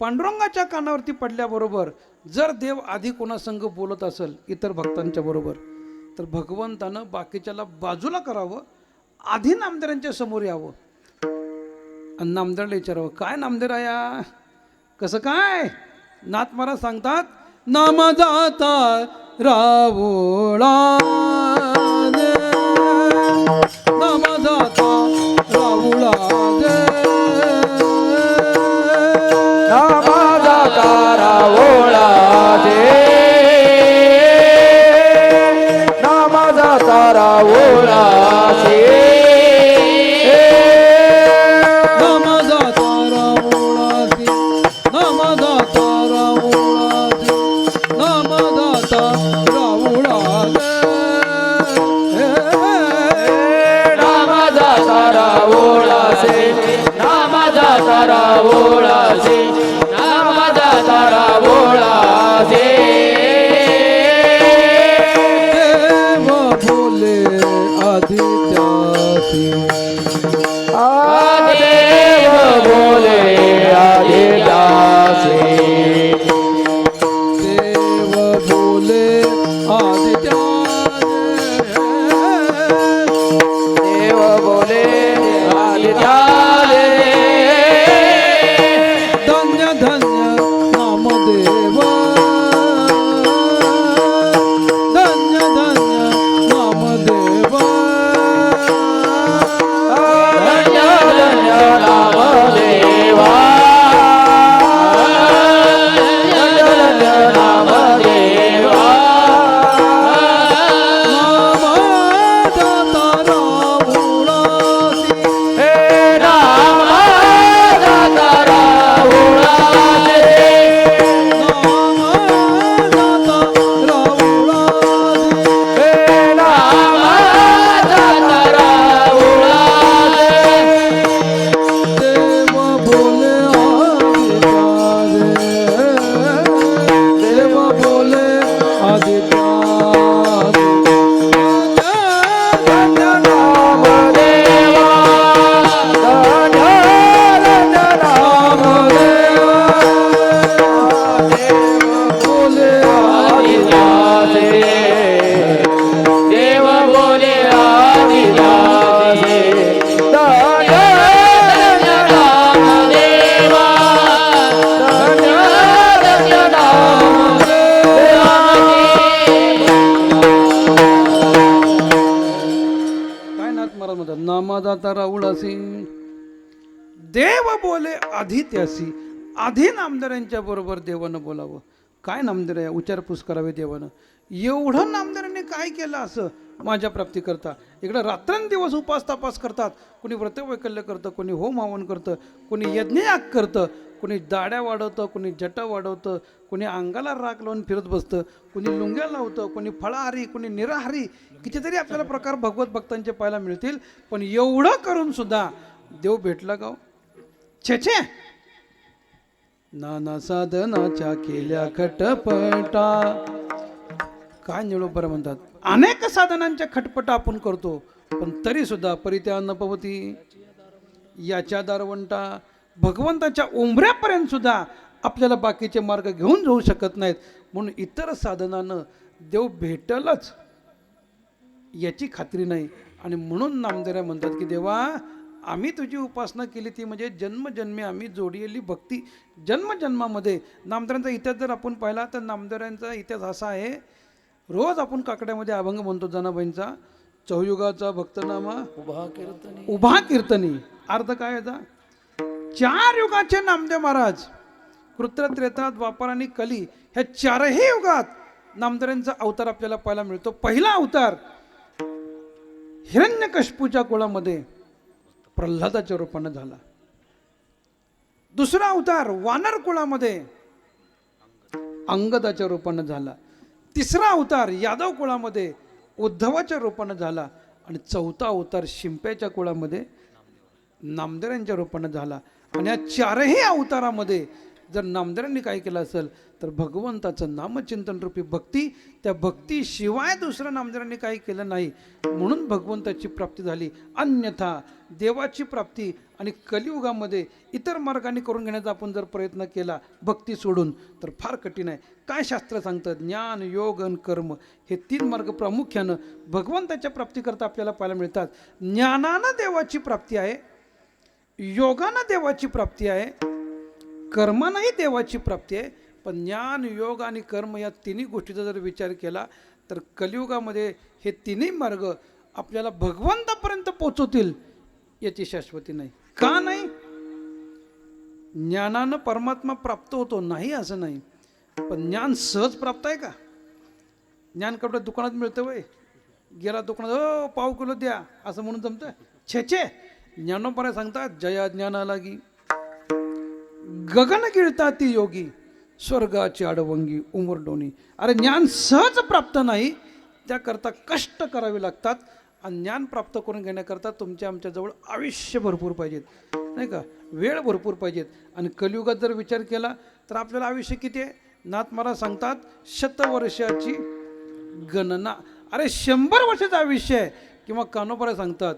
पांडुरंगाच्या कानावरती पडल्याबरोबर जर देव आधी कोणासंग बोलत असेल इतर भक्तांच्या बरोबर, तर भगवंतानं बाकीच्याला बाजूला करावं, आधी नामदेवांच्या समोर यावं आणि नामदेवाला विचारावं, काय नामदेवराया कसं काय? नाथ महाराज सांगतात, नाम जाता रावोळा, नाम जाता रावुळा, नामाचा तारा ओळा दे, नामाचा तारा ओळा दे, नाम जाता रावोळा दे, नाम जाता रावुळा दे, नाम जाता रावुळा दे. नामाचा तारा ओळा दे, नामाचा तारा ओळा दे, नामाचा तारा ओळा दे. देव बोले आदित्यासी, देव बोले आदित्यासी, देव बोले आदित्यासी, देव बोले आदित्यासी. धन्य धन्य नामदेव, धन्य धन्य नामदेव, धन्य धन्य नामदेवा, धन्य धन्य नामदेवा. नामदाता रावुळासी, हे नामाचा तारा ओळा दे, नामदाता रावुळासी, हे नामाचा तारा ओळा दे. देव बोले आदित्यासी, देव बोले आदित्यासी. धन्य नामदेवा, धन्य धन्य नामदेवा, देव बोले आदित्यासी, देव बोले आदित्यासी. धन्य धन्य नामदेवा, धन्य धन्य नामदेवा. काय नाथ महाराज म्हणतात, नामादाता राऊळासी, देव बोले आदित्यासी. आधी नामदारांच्या बरोबर देवानं बोलावं. काय नामदेव आहे, उच्चारपूस करावे देवानं. एवढं नामदारांनी काय केलं असं माझ्या प्राप्तीकरता. इकडं रात्रंदिवस उपास तपास करतात, कोणी व्रतवैकल्य करतं, कोणी होम हवन करतं, कोणी यज्ञयाग करतं, कोणी दाड्या वाढवतं, कोणी जटा वाढवतं, कोणी अंगाला राख लावून फिरत बसतं, कोणी लुंग्या लावतं, कोणी फळाहारी, कोणी निराहारी. कितीतरी आपल्याला प्रकार भगवत भक्तांचे पाहायला मिळतील. पण एवढं करून सुद्धा देव भेटला का? छे छे. नाना साधनाच्या केल्या खटपटा. काय निळोबर म्हणतात, अनेक साधनांच्या खटपटा आपण करतो, पण तरी सुद्धा परित्या न पवती याच्या दारवंटा. भगवंताच्या उंबऱ्यापर्यंत सुद्धा आपल्याला बाकीचे मार्ग घेऊन जाऊ शकत नाहीत, म्हणून इतर साधनानं देव भेटलच याची खात्री नाही. आणि म्हणून नामदेव म्हणतात की देवा, आम्ही तुझी उपासना केली ती म्हणजे जन्मजन्मी आम्ही जोडलेली भक्ती. जन्मजन्मामध्ये नामदेवांचा इतिहास जर आपण पाहिला तर नामदेवांचा इतिहास असा आहे, रोज आपण काकड्यामध्ये अभंग म्हणतो जनाबाईंचा, चौयुगाचा भक्तनामा उभा कीर्तनी. अर्थ काय याचा? 4 युगाचे नामदेव महाराज, कृत्र, त्रेता, द्वापर आणि कली, ह्या 4ही युगात नामदेवांचा अवतार आपल्याला पाहायला मिळतो. पहिला अवतार हिरण्यकश्यपूच्या कुळामध्ये प्रल्हादाच्या रूपाने झाला. दुसरा अवतार वानर कुळामध्ये अंगदाच्या रूपाने झाला. तिसरा अवतार यादव कुळामध्ये उद्धवाच्या रूपाने झाला. आणि चौथा अवतार शिंप्याच्या कुळामध्ये नामदेवांच्या रूपाने झाला. आणि या 4ही अवतारामध्ये जर नामदेवांनी काय केलं असेल तर भगवंताचं नामचिंतन रूपी भक्ती, त्या भक्तीशिवाय दुसरं नामदेवांनी काही केलं नाही, म्हणून भगवंताची प्राप्ती झाली. अन्यथा देवाची प्राप्ती आणि कलियुगामध्ये इतर मार्गाने करून घेण्याचा आपण जर प्रयत्न केला भक्ती सोडून तर फार कठीण आहे. काय शास्त्र सांगतं? ज्ञान, योग आणि कर्म हे 3 मार्ग प्रामुख्यानं भगवंताच्या प्राप्तीकरता आपल्याला पाहायला मिळतात. ज्ञानानं देवाची प्राप्ती आहे, योगानं देवाची प्राप्ती आहे, कर्मानंही देवाची प्राप्ती आहे. पण ज्ञान, योग आणि कर्म या 3 गोष्टीचा जर विचार केला तर कलियुगामध्ये हे 3ही मार्ग आपल्याला भगवंतापर्यंत पोचवतील याची शाश्वती नाही. का नाही? ज्ञानानं परमात्मा प्राप्त होतो नाही असं नाही, पण ज्ञान सहज प्राप्त आहे का? ज्ञान कपड्यात दुकानात मिळतं वय, गेला दुकानात पाव किलो द्या असं म्हणून जमतं? छे, ज्ञानोपरा सांगतात जया ज्ञाना लागी गगन गिळता ती योगी स्वर्गाची आडवंगी उमरडोनी. अरे ज्ञान सहज प्राप्त नाही, त्याकरता कष्ट करावे लागतात. आणि ज्ञान प्राप्त करून घेण्याकरता तुमच्या आमच्याजवळ आयुष्य भरपूर पाहिजेत, नाही का, वेळ भरपूर पाहिजेत. आणि कलियुगात जर विचार केला तर आपल्याला आयुष्य किती आहे? नाथ महाराज सांगतात 100 वर्षाची गणना. अरे 100 वर्षाचं आयुष्य आहे. किंवा कानोपरा सांगतात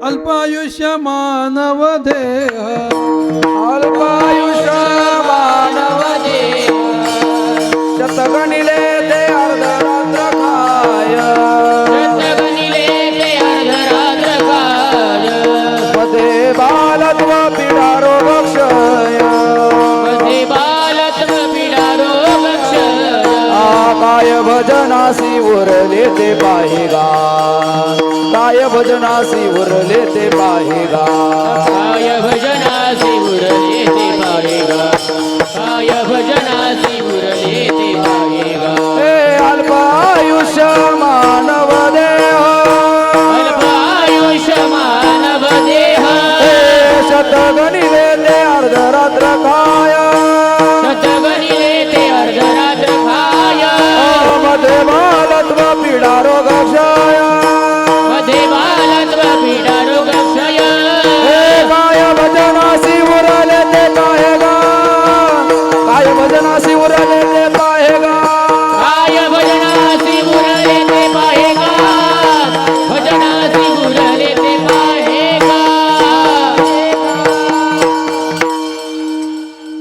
अल्पायुष्य मानव देह, अल्पायुष्य मानव देह, शतगणिले ते अर्धरात्र काय, शतगणिले ते अर्धरात्र काय, मध्ये बालत्व पीडा रोग क्षय, मध्ये बालत्व पीडा रोग क्षय, काय भजनासी उरले ते पाहिगा, काय भजनासी उरले ते पाहिगा, काय भजनासी उरले ते पाहेगा, काय भजनासी उरले ते पाहेगा. हे अल्पायुष्य मानव देह, अल्पायुष्य मानव देह, हे शतगणिले ते अर्धरात्र काय, शतगणिले ते अर्धरात्र काय, मध्ये बालत्व पीडा रोग क्षय, मध्ये बालत्व पीडा रोग क्षय, हे काय भजनासी उरले ते पाहेगा, काय भजनासी उरले ते पाहेगा, काय भजनासी उरले ते पाहेगा, भजनासी उरले ते पाहेगा.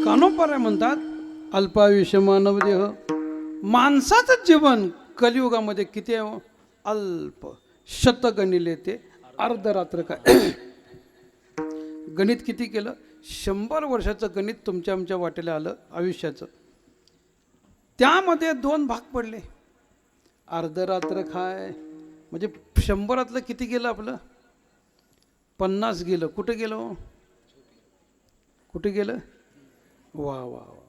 कानोपाऱ्या म्हणतात अल्पायुष्य मानव देह. माणसाचं जीवन कलियुगामध्ये किती आहे हो? अल्प. शतगणिले ते अर्धरात्र काय. गणित किती केलं? 100 वर्षाचं गणित तुमच्या आमच्या वाटेला आलं आयुष्याचं. त्यामध्ये 2 भाग पडले. अर्धरात्र काय म्हणजे 100रातलं किती गेलं आपलं? 50 गेलं. कुठे गेलं हो? कुठे गेलं? वा वा वा.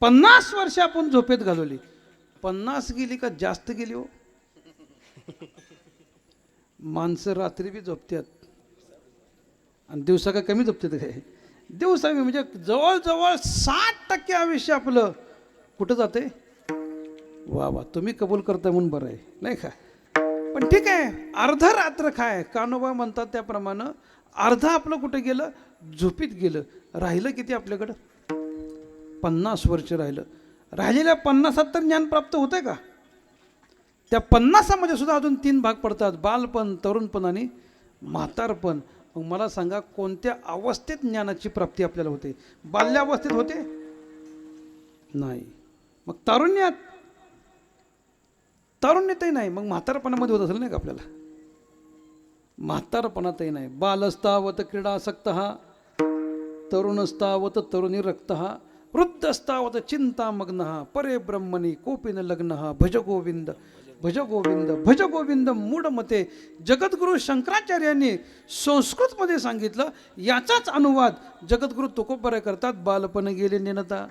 50 वर्ष आपण झोपेत घालवली. 50 गेली का जास्त गेली हो? माणसं रात्री बी झोपतात आणि दिवसा का कमी झोपतात काय? दिवसा म्हणजे जवळजवळ 60% आयुष्य आपलं कुठं जाते? वा वा, तुम्ही कबूल करता म्हणून बरं आहे, नाही का? पण ठीक आहे, अर्धरात्र काय कानोबा म्हणतात त्याप्रमाणे अर्ध आपलं कुठं गेलं? झोपीत गेलं. राहिलं किती आपल्याकडं? 50 वर्ष राहिलं. राहिलेल्या 50 तर ज्ञान प्राप्त होतंय का? त्या 50मध्ये सुद्धा अजून 3 भाग पडतात, बालपण, तरुणपण आणि म्हातारपण. मग मला सांगा, कोणत्या अवस्थेत ज्ञानाची प्राप्ती आपल्याला होते? बाल्यावस्थेत होते? नाही. मग तारुण्यातही नाही. मग म्हातारपणामध्ये होत असेल नाही का आपल्याला? म्हातारपणातही नाही. बालस्तावत क्रीडासक्त, तरुणस्तावत तरुणी रक्त, वृद्धस्तावत चिंतामग्न, परे ब्रह्मणी कोपिन लग्न, भज गोविंद भज गोविंद भज गोविंद मूढमते. जगद्गुरु शंकराचार्यांनी संस्कृतमध्ये सांगितलं. याचाच अनुवाद जगद्गुरु तुकोबराय करतात. बालपण गेले नेनता,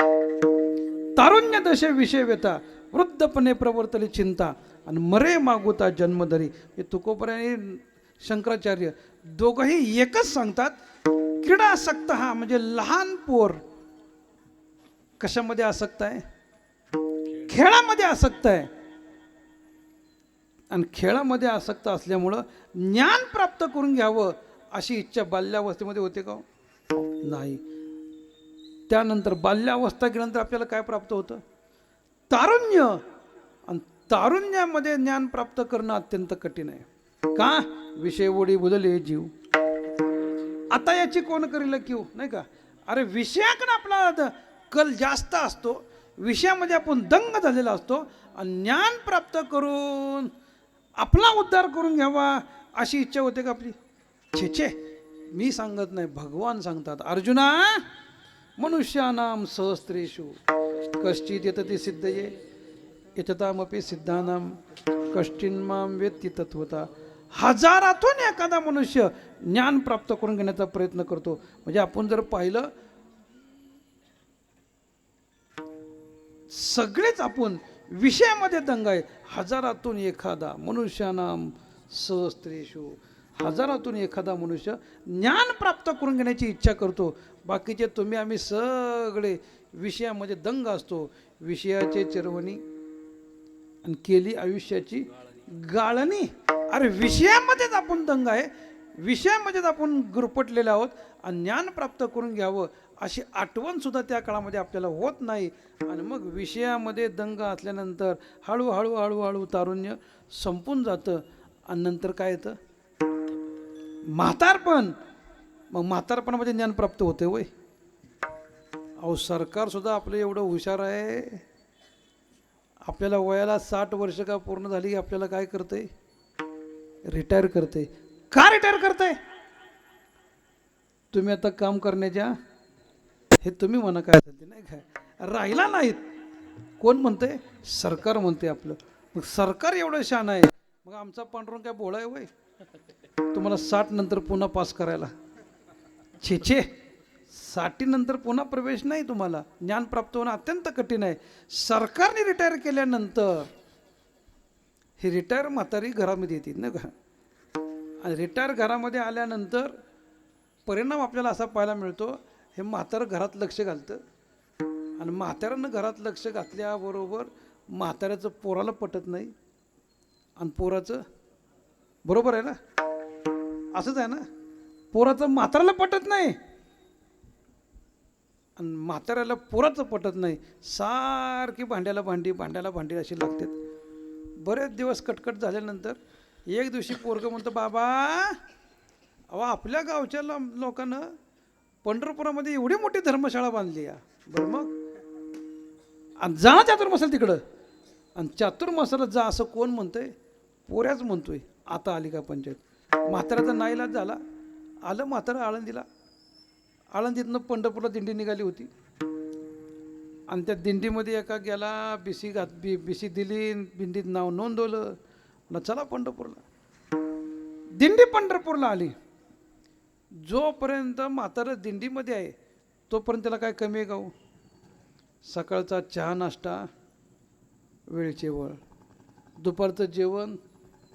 तारुण्य दशे विषय व्यथा, वृद्धपणे प्रवर्तली चिंता, आणि मरे मागुता जन्मधरी. हे तुकोबराय शंकराचार्य दोघंही एकच सांगतात. क्रीडासक्त हा म्हणजे लहान पोर कशामध्ये आसक्त आहे? खेळामध्ये आसक्त आहे. आणि खेळामध्ये आसक्त असल्यामुळं ज्ञान प्राप्त करून घ्यावं अशी इच्छा बाल्यावस्थेमध्ये होते का? नाही. त्यानंतर बाल्यावस्था गेल्यानंतर आपल्याला काय प्राप्त होतं? तारुण्य. आणि तारुण्यामध्ये ज्ञान प्राप्त करणं अत्यंत कठीण आहे. का? विषय ओढी बुदले जीव. आता याची कोण करील क्यू, नाही का? अरे विषयाकडे आपला कल जास्त असतो, विषयामध्ये आपण दंग झालेला असतो, आणि ज्ञान प्राप्त करून आपला उद्धार करून घ्यावा अशी इच्छा होते का आपली? छे, मी सांगत नाही, भगवान सांगतात. अर्जुना, मनुष्यानाम सहस्त्रेषु कश्चित यतति सिद्धये यततामपि सिद्धानाम कश्चिन्माम वेत्ति तत्वता. हजारातून एखादा मनुष्य ज्ञान प्राप्त करून घेण्याचा प्रयत्न करतो. म्हणजे आपण जर पाहिलं, सगळेच आपण विषयामध्ये दंग आहे. हजारातून एखादा मनुष्यानाम सहस्त्रेषु, हजारातून एखादा मनुष्य ज्ञान प्राप्त करून घेण्याची इच्छा करतो. बाकीचे तुम्ही आम्ही सगळे विषयामध्ये दंग असतो. विषयाचे चिरवणी आणि केली आयुष्याची गाळणी. अरे विषयामध्येच आपण दंग आहे, विषयामध्येच आपण गुरपटलेले आहोत, आणि ज्ञान प्राप्त करून घ्यावं अशी आठवण सुद्धा त्या काळामध्ये आपल्याला होत नाही. आणि मग विषयामध्ये दंग असल्यानंतर हळूहळू तारुण्य संपून जातं. आणि नंतर काय येतं? म्हातारपण. मग म्हातारपणामध्ये ज्ञान प्राप्त होते वय. अहो, सरकार सुद्धा आपलं एवढं हुशार आहे. आपल्याला वयाला 60 वर्ष का पूर्ण झाली की आपल्याला काय करते? रिटायर करते. का रिटायर करते? तुम्ही आता काम करण्याच्या, हे तुम्ही म्हणा काय असेल नाही काय, राहिला नाहीत. कोण म्हणते? सरकार म्हणते आपलं. मग सरकार एवढं शान आहे, मग आमचा पांडुरंग काय भोळा आहे वय तुम्हाला 60 नंतर पुन्हा पास करायला? छे, 60 नंतर पुन्हा प्रवेश नाही तुम्हाला. ज्ञान प्राप्त होणं अत्यंत कठीण आहे. सरकारने रिटायर केल्यानंतर हे रिटायर म्हातारी घरामध्ये येतील ना का? आणि रिटायर घरामध्ये आल्यानंतर परिणाम आपल्याला असा पाहायला मिळतो, हे म्हातारं घरात लक्ष घालतं, आणि म्हाताऱ्यानं घरात लक्ष घातल्याबरोबर म्हाताऱ्याचं पोराला पटत नाही, आणि पोराचं, बरोबर आहे ना? असंच आहे ना? पोराचं म्हाताऱ्याला पटत नाही, आणि म्हाताऱ्याला पोराचं पटत नाही. सारखी भांड्याला भांडी अशी लागतात. बरेच दिवस कटकट झाल्यानंतर एक दिवशी पोरगं म्हणतं, बाबा अहो, आपल्या गावच्या लोकांना पंढरपुरामध्ये एवढी मोठी धर्मशाळा बांधली आहे. बरं मग, आणि जा चातुर्मासाला तिकडं. आणि चातुर्मासाला जा असं कोण म्हणतंय? पोऱ्याच म्हणतोय. आता आली का पंचायत? म्हाताऱ्याचा नाईलाज झाला. आलं म्हातारं आळंदीला. आळंदीतनं पंढरपूरला दिंडी निघाली होती, आणि त्या दिंडीमध्ये एका गेला, बिसी दिली, दिंडीत नाव नोंदवलं, ना चला पंढरपूरला. दिंडी पंढरपूरला आली. जोपर्यंत म्हातारं दिंडीमध्ये आहे तोपर्यंत त्याला काय कमी आहे का हो? सकाळचा चहा नाश्ता वेळेचे वळ, दुपारचं जेवण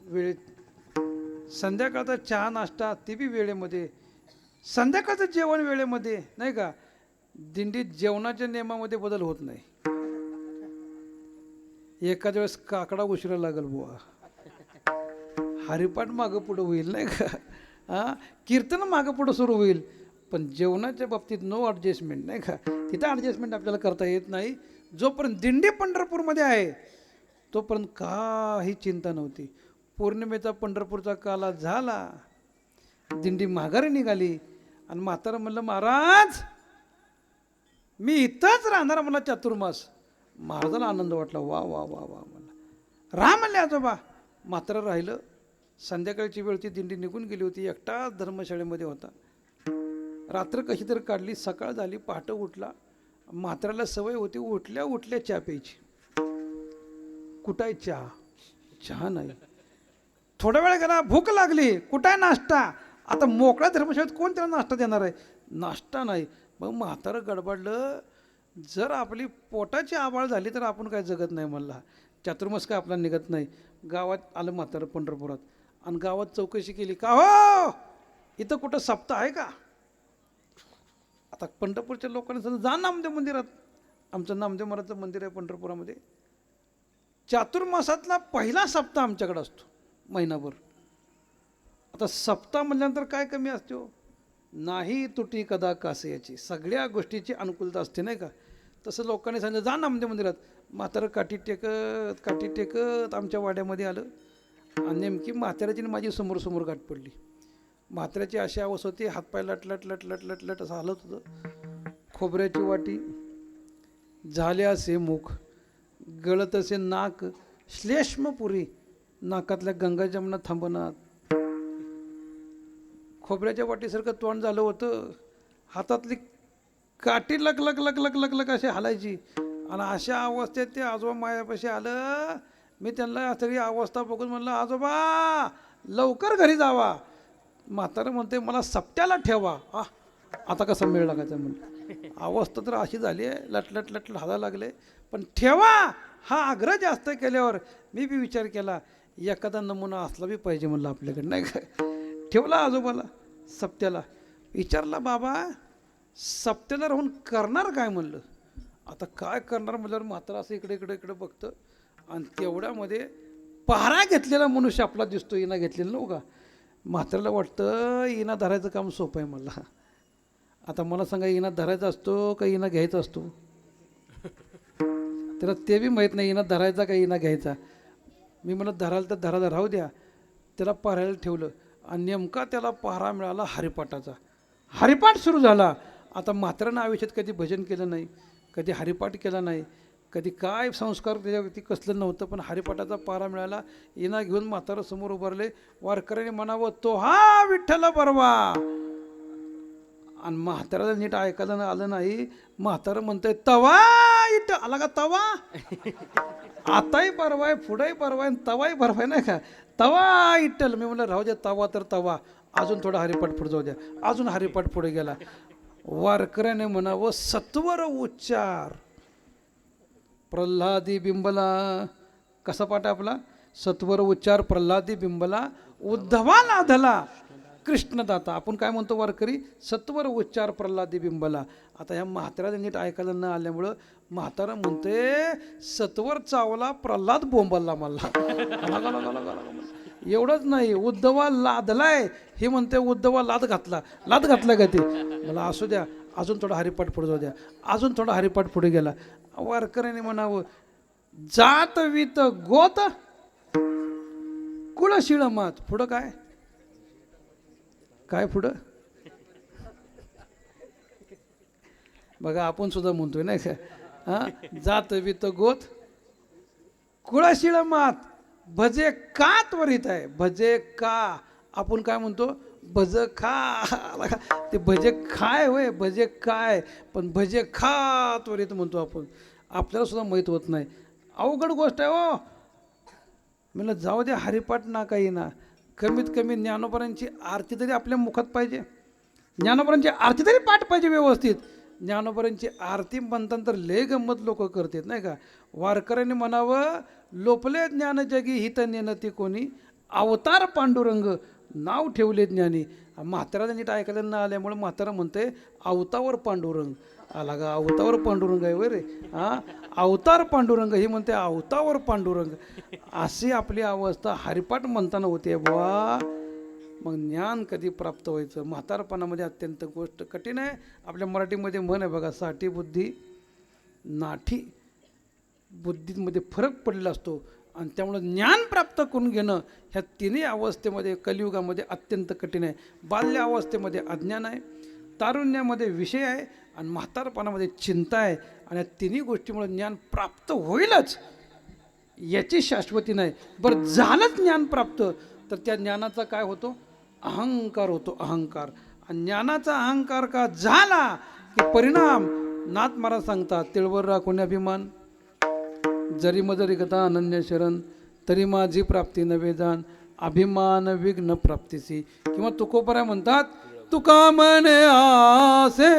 वेळेत, संध्याकाळचा चहा नाश्ता ते बी वेळेमध्ये, संध्याकाळचं जेवण वेळेमध्ये, नाही का? दिंडीत जेवणाच्या नियमामध्ये बदल होत नाही. एखाद्या वेळेस काकडा उशिरा लागल बुवा, हरिपाठ मागं पुढं होईल, नाही का? कीर्तन मागं पुढं सुरू होईल, पण जेवणाच्या बाबतीत नो ॲडजस्टमेंट नाही का, तिथं ॲडजस्टमेंट आपल्याला करता येत नाही. जोपर्यंत दिंडी पंढरपूरमध्ये आहे तोपर्यंत काही चिंता नव्हती. पौर्णिमेचा पंढरपूरचा काला झाला, दिंडी माघारी निघाली आणि म्हातारं म्हणलं महाराज मी इथंच राहणार मला चातुर्मास. महाराजाला आनंद वाटला. वा वा वा वा मला राहा म्हणले आजोबा. म्हातारं राहिलं. संध्याकाळची वेळची दिंडी निघून गेली होती. एकटाच धर्मशाळेमध्ये होता. रात्र कशी तर काढली. सकाळ झाली. पहाटे उठला. म्हाताऱ्याला सवय होती उठल्या उठल्या चहा प्यायची. कुठाय चहा? चहा नाही. थोडा वेळ गेला. भूक लागली. कुठाय नाश्ता? आता मोकळ्या धर्मशाळेत कोण त्याला नाश्ता देणार आहे? नाश्ता नाही. मग म्हातारं गडबडलं. जर आपली पोटाची आबाळ झाली तर आपण काय जगत नाही म्हणला. चातुर्मास काय आपला निघत नाही. गावात आलं म्हातारं पंढरपुरात आणि गावात चौकशी केली. का हो इथं कुठं सप्ताह आहे का? आता पंढरपूरच्या लोकांनी सांगितलं जा नामदेव मंदिरात. आमचं नामदेव महाराजचं मंदिर आहे पंढरपुरामध्ये. चातुर्मासातला पहिला सप्ताह आमच्याकडे असतो महिनाभर. आता सप्ताह म्हटल्यानंतर काय कमी असते हो? नाही तुटी कदा कासे याची सगळ्या गोष्टीची अनुकूलता असते नाही का. तसं लोकांनी सांगितलं जा नामदेव मंदिरात. म्हातारं काठी टेकत आमच्या वाड्यामध्ये आलं आणि नेमकी म्हाताऱ्याची माझी समोर समोर गाठ पडली. म्हाताऱ्याची अशी अवस्था होती. हातपाय लट असं हालत होतं. खोबऱ्याची वाटी, झाले असे मुख, गळत असे नाक, श्लेष्मपुरी, नाकातल्या गंगा जमुना थांबनात. खोबऱ्याच्या वाटीसारखं तोंड झालं होतं. हातातली काठी लक लक लक लक लक लक अशी हालायची. आणि अशा अवस्थेत ते आजोबा मायापाशी आलं. मी त्यांना तरी अवस्था बघून म्हणलं आजोबा लवकर घरी जावा. म्हातारं म्हणते मला सप्त्याला ठेवा. आता कसा मेळ लागायचा म्हणलं. अवस्था तर अशी झाली आहे. लटलट हालायला लागले. पण ठेवा हा आग्रह जास्त केल्यावर मी बी विचार केला एखादा नमुना असला बी पाहिजे म्हणलं आपल्याकडे नाही का. ठेवला आजोबाला सप्त्याला. विचारला बाबा सप्त्याला राहून करणार काय म्हणलं. आता काय करणार म्हणल्यावर म्हातारा असं इकडे इकडे इकडे बघतं आणि तेवढ्यामध्ये पहारा घेतलेला मनुष्य आपला दिसतो. इना घेतलेला नव्हता का. म्हाताऱ्याला वाटतं इना धरायचं काम सोपं आहे मला. आता मला सांगा इना धरायचा असतो का इना घ्यायचा असतो? त्याला ते बी माहीत नाही इना धरायचा का इना घ्यायचा. मी म्हणलं धरायला तर धरा राहू द्या. त्याला पाहायला ठेवलं आणि नेमका त्याला पहारा मिळाला हरिपाठाचा. हरिपाठ सुरू झाला. आता म्हाताऱ्यानं आयुष्यात कधी भजन केलं नाही, कधी हरिपाठ केला नाही, कधी काय संस्कार त्याच्यावरती कसलं नव्हतं. पण हरिपाठाचा पारा मिळाला. इना घेऊन म्हातारं समोर उभारले. वारकऱ्याने म्हणावं तो हा विठ्ठल बरवा. आणि म्हाताऱ्याला नीट ऐकायला आलं नाही. म्हातारं म्हणतंय तवा इट आला का तवा. आताही परवाय पुढंही परवाय तवाही परवाय नाही का. तवा इट्टल. मी म्हणलं राहू द्या तवा तर तवा. अजून थोडा हरिपाठ पुढे जाऊ द्या. अजून हरिपाठ पुढे गेला. वारकऱ्याने म्हणावं सत्वर उच्चार. प्रल्हादी बिंबला कसा पाठ आपला. सत्वर उच्चार प्रल्हादी बिंबला उद्धवा लाधला कृष्णदाता. आपण काय म्हणतो वारकरी सत्वर उच्चार प्रल्हादी बिंबला. आता ह्या म्हाताऱ्याला नीट ऐकायला न आल्यामुळं म्हातारा म्हणते सत्वर चावला प्रल्हाद बोंबलला मला. एवढंच नाही उद्धवा लादलाय हे म्हणते उद्धवा लाद घातला. लाद घातला का ते. मला असू द्या अजून थोडा हरिपाठ पुढे जाऊ द्या. अजून थोडा हरिपाठ पुढे गेला. वारकऱ्याने म्हणावं जात वित गोत कुळ शिळ मात. पुढं काय काय पुढं बघा आपण सुद्धा म्हणतोय नाही का. जात वित गोत कुळशिळ मात भजे का त्वरित आहे. भजे का आपण काय म्हणतो भज खा. ते भजे खाय होय भजे काय पण भजे खा त्वरित म्हणतो आपण. आपल्याला सुद्धा माहीत होत नाही. अवघड गोष्ट आहे हो. म्हणलं जाऊ द्या हरिपाठ ना काही ना. कमीत कमी ज्ञानोबरांची आरती तरी आपल्या मुखात पाहिजे. ज्ञानोबरांची आरती तरी पाठ पाहिजे व्यवस्थित. ज्ञानोबरांची आरती म्हणताना तर लय गंमत लोक करतात नाही का. वारकऱ्यांनी म्हणावं लोपले ज्ञान जगी हित नेनती कोणी अवतार पांडुरंग नाव ठेवले ज्ञानी. म्हाताऱ्याला नीट ऐकायला न आल्यामुळे म्हातारा म्हणते अवतावर पांडुरंग आला का. अवतावर पांडुरंग आहे रे. अवतार पांडुरंग ही म्हणते अवतावर पांडुरंग. अशी आपली अवस्था हरिपाठ म्हणताना होते. बुवा मग ज्ञान कधी प्राप्त व्हायचं? म्हातारपणामध्ये अत्यंत गोष्ट कठीण आहे. आपल्या मराठीमध्ये म्हण आहे बघा, साठी बुद्धी नाठी. बुद्धीमध्ये फरक पडलेला असतो आणि त्यामुळं ज्ञान प्राप्त करून घेणं ह्या तिन्ही अवस्थेमध्ये कलियुगामध्ये अत्यंत कठीण आहे. बाल्य अवस्थेमध्ये अज्ञान आहे, तारुण्यामध्ये विषय आहे आणि म्हातारपणामध्ये चिंता आहे. आणि या तिन्ही गोष्टीमुळे ज्ञान प्राप्त होईलच याची शाश्वती नाही. बरं झालंच ज्ञान प्राप्त तर त्या ज्ञानाचा काय होतो? अहंकार होतो, अहंकार. आणि ज्ञानाचा अहंकार का झाला की परिणाम नाथ महाराज सांगतात, तिळवर राखून अभिमान जरी मजरी गता अनन्य शरण तरी माझी प्राप्ती नवे जाण अभिमान विघ्न प्राप्तीसी. किंवा तुकोबराय म्हणतात, तुका म्हणे आसे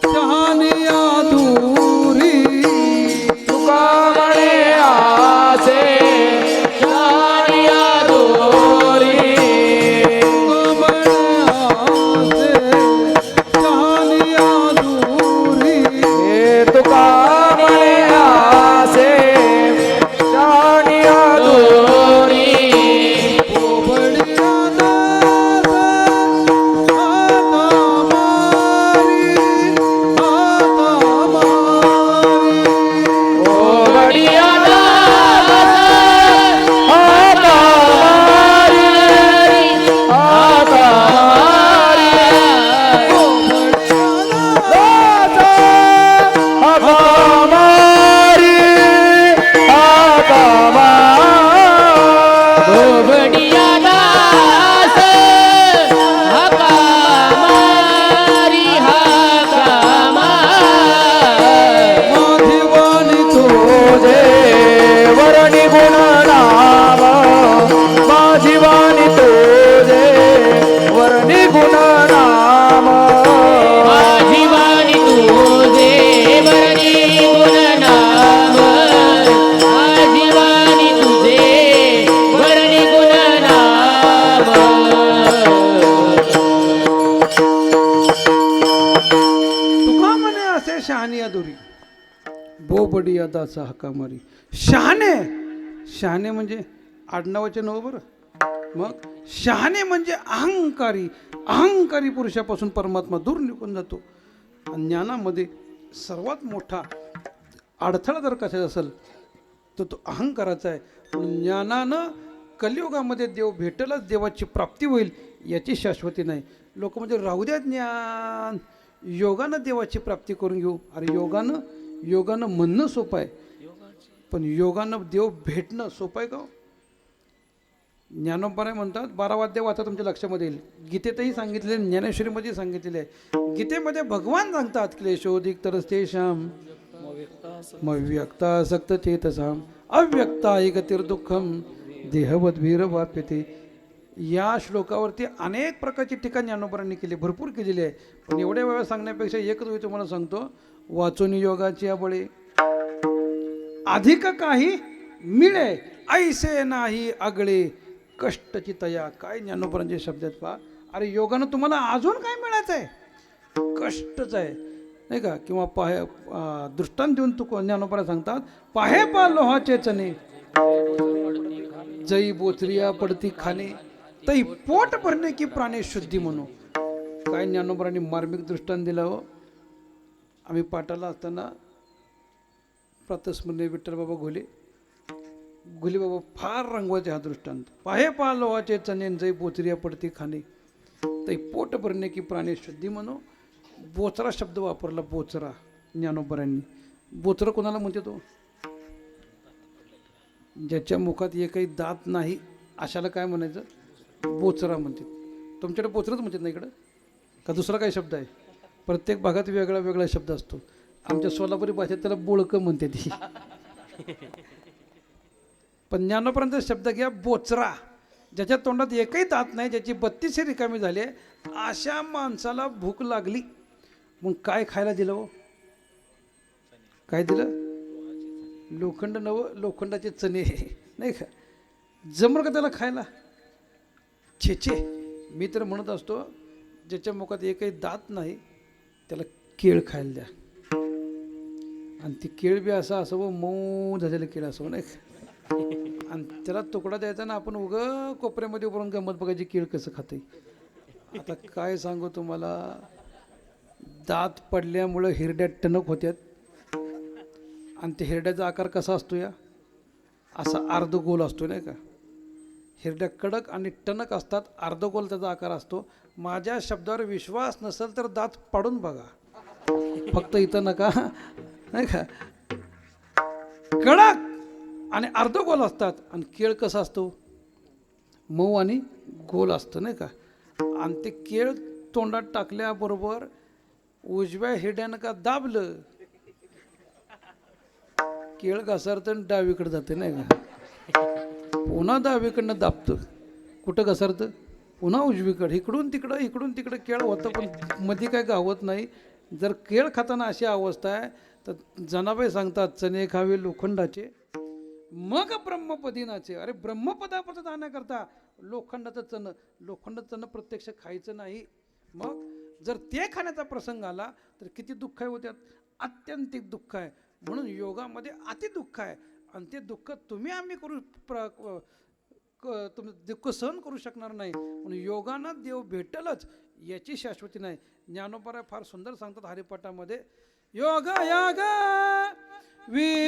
शहानिया दूरी, तुका म्हणे आसे शहानिया दोरी, हे तुका म्हणे आसे शहानिया दोरी, ओ बडिया दास हाता मारी, हाता मारी, दास हाता मारी, हाता मारी, बडिया दास हाका मारी, हाका मारी. तुझे वरणी गुण नाम, माझी वाणी तुझे वरणी गुण नाम, माझी वाणी तुझे वरणी गुणनाम, माझी वाणी तुझे वरणी गुणनाम. तुका म्हणे असे शहानिया दुरी बोबडी दासा हका मारी. शहाणे, शहाणे म्हणजे आडनावाचे नव बरं. मग शहाणे म्हणजे अहंकारी. अहंकारी पुरुषापासून परमात्मा दूर निघून जातो. आणि ज्ञानामध्ये सर्वात मोठा अडथळा जर कशाचा असेल तर तो अहंकाराचा आहे. म्हणून ज्ञानानं कलियुगामध्ये देव भेटेलच, देवाची प्राप्ती होईल याची शाश्वती नाही. लोक म्हणजे राहू द्या ज्ञान, योगानं देवाची प्राप्ती करून घेऊ. अरे योगानं म्हणणं सोपं आहे, पण योगानं देव भेटणं सोपं आहे का? ज्ञानोबराय म्हणतात, 12 वाद्य वाचा तुमच्या लक्षामध्ये येईल. गीतेतही सांगितले, ज्ञानेश्वरीमध्ये सांगितलेले आहे. गीतेमध्ये भगवान सांगतात, क्लेशोदिक तरस्ते श्याम मव्यक्ता सक्त चेतसाम अव्यक्ता एकतिर्दुःखम देहवद्वीर वाप्यते. या श्लोकावरती अनेक प्रकारची टीका ज्ञानोबरांनी केली, भरपूर केलेली आहे. पण एवढ्या वेळा सांगण्यापेक्षा एकच वेळी तुम्हाला सांगतो, वाचून योगाची बळे अधिक काही मिळे ऐसे नाही आगळे कष्टची तया. काय ज्ञानोबरांचे शब्द आहेत पहा. अरे योगानं तुम्हाला अजून काय मिळायचं आहे? कष्टच आहे, नाही का? किंवा पाहे दृष्टांत देऊन तू ज्ञानोबरा सांगतात, पाहे पा लोहाचे चणे जई बोचरिया पडती खाणे तई पोट भरणे की प्राणे शुद्धी म्हणू. काय ज्ञानोबरांनी मार्मिक दृष्टांत दिला हो. आम्ही पाठाला असताना प्रातस्मरणीय विठ्ठल बाबा घोले बाबा फार रंगवायचे हा दृष्टांत. पाहे पा लोहाचे चणे जई बोचरिया पडती खाणे तई पोट भरणे की प्राणे शुद्धी म्हणू. बोचरा शब्द वापरला, बोचरा ज्ञानोबरांनी. बोचरा कोणाला म्हणते तो? ज्याच्या मुखात एकही दात नाही अशाला काय म्हणायचं? बोचरा म्हणते. तुमच्याकडे बोचराच म्हणतात ना इकडं, का दुसरा काही शब्द आहे? प्रत्येक भागात वेगळा वेगळा शब्द असतो. आमच्या सोलापुरी भाषेत त्याला बोळकं म्हणते ती. पण ज्ञानोबरांचा शब्द घ्या, बोचरा. ज्याच्या तोंडात एकही दात नाही, ज्याची 32 रिकामी झाली, अशा माणसाला भूक लागली. मग काय खायला दिलं हो? काय दिलं? लोखंड लोखंडाचे चणे, नाही का? जमर का त्याला खायला? छे. मी तर म्हणत असतो, ज्याच्या मुखात एकही दात नाही त्याला केळ खायला द्या. आणि ती केळ बी असा असावं, मऊ झालेलं केळ असावं, नाही का? आणि त्याला तुकडा द्यायचा ना आपण कोपऱ्यामध्ये उभारून गंमत बघायची केळ कसं खाते. आता काय सांगू तुम्हाला, दात पडल्यामुळं हिरड्या टणक होत्यात आणि ते हिरड्याचा आकार कसा असतो या असा अर्धगोल असतो नाही का. हिरड्या कडक आणि टणक असतात, अर्धगोल त्याचा आकार असतो. माझ्या शब्दावर विश्वास नसेल तर दात पाडून बघा, फक्त इथं नका नाही का. कडक आणि अर्धगोल असतात आणि केळ कसा असतो मऊ आणि गोल असतं नाही का. आणि ते केळ तोंडात टाकल्याबरोबर उजव्या हिरड्यानं का दाबलं केळ घसरतं आणि डावीकडे जाते नाही का. पुन्हा डावीकडनं दाबतं, कुठं घसरतं पुन्हा उजवीकडे. इकडून तिकडं केळ होतं पण मध्ये काय गावत नाही. जर केळ खाताना अशी अवस्था आहे तर जनाबाई सांगतात चणे खावे लोखंडाचे मग ब्रह्मपदी नाचे. अरे ब्रह्मपदापर्यंत जाण्याकरता लोखंडाचं चणं प्रत्यक्ष खायचं नाही. मग जर ते खाण्याचा प्रसंग आला तर किती दुःख आहे होत्यात, आत्यंतिक दुःख आहे. म्हणून योगामध्ये अति दुःख आहे आणि ते दुःख आम्ही तुम्ही दुःख सहन करू शकणार नाही. म्हणून योगानं देव भेटलच याची शाश्वती नाही. ज्ञानोबा फार सुंदर सांगतात हरिपाठामध्ये, योग याग विधी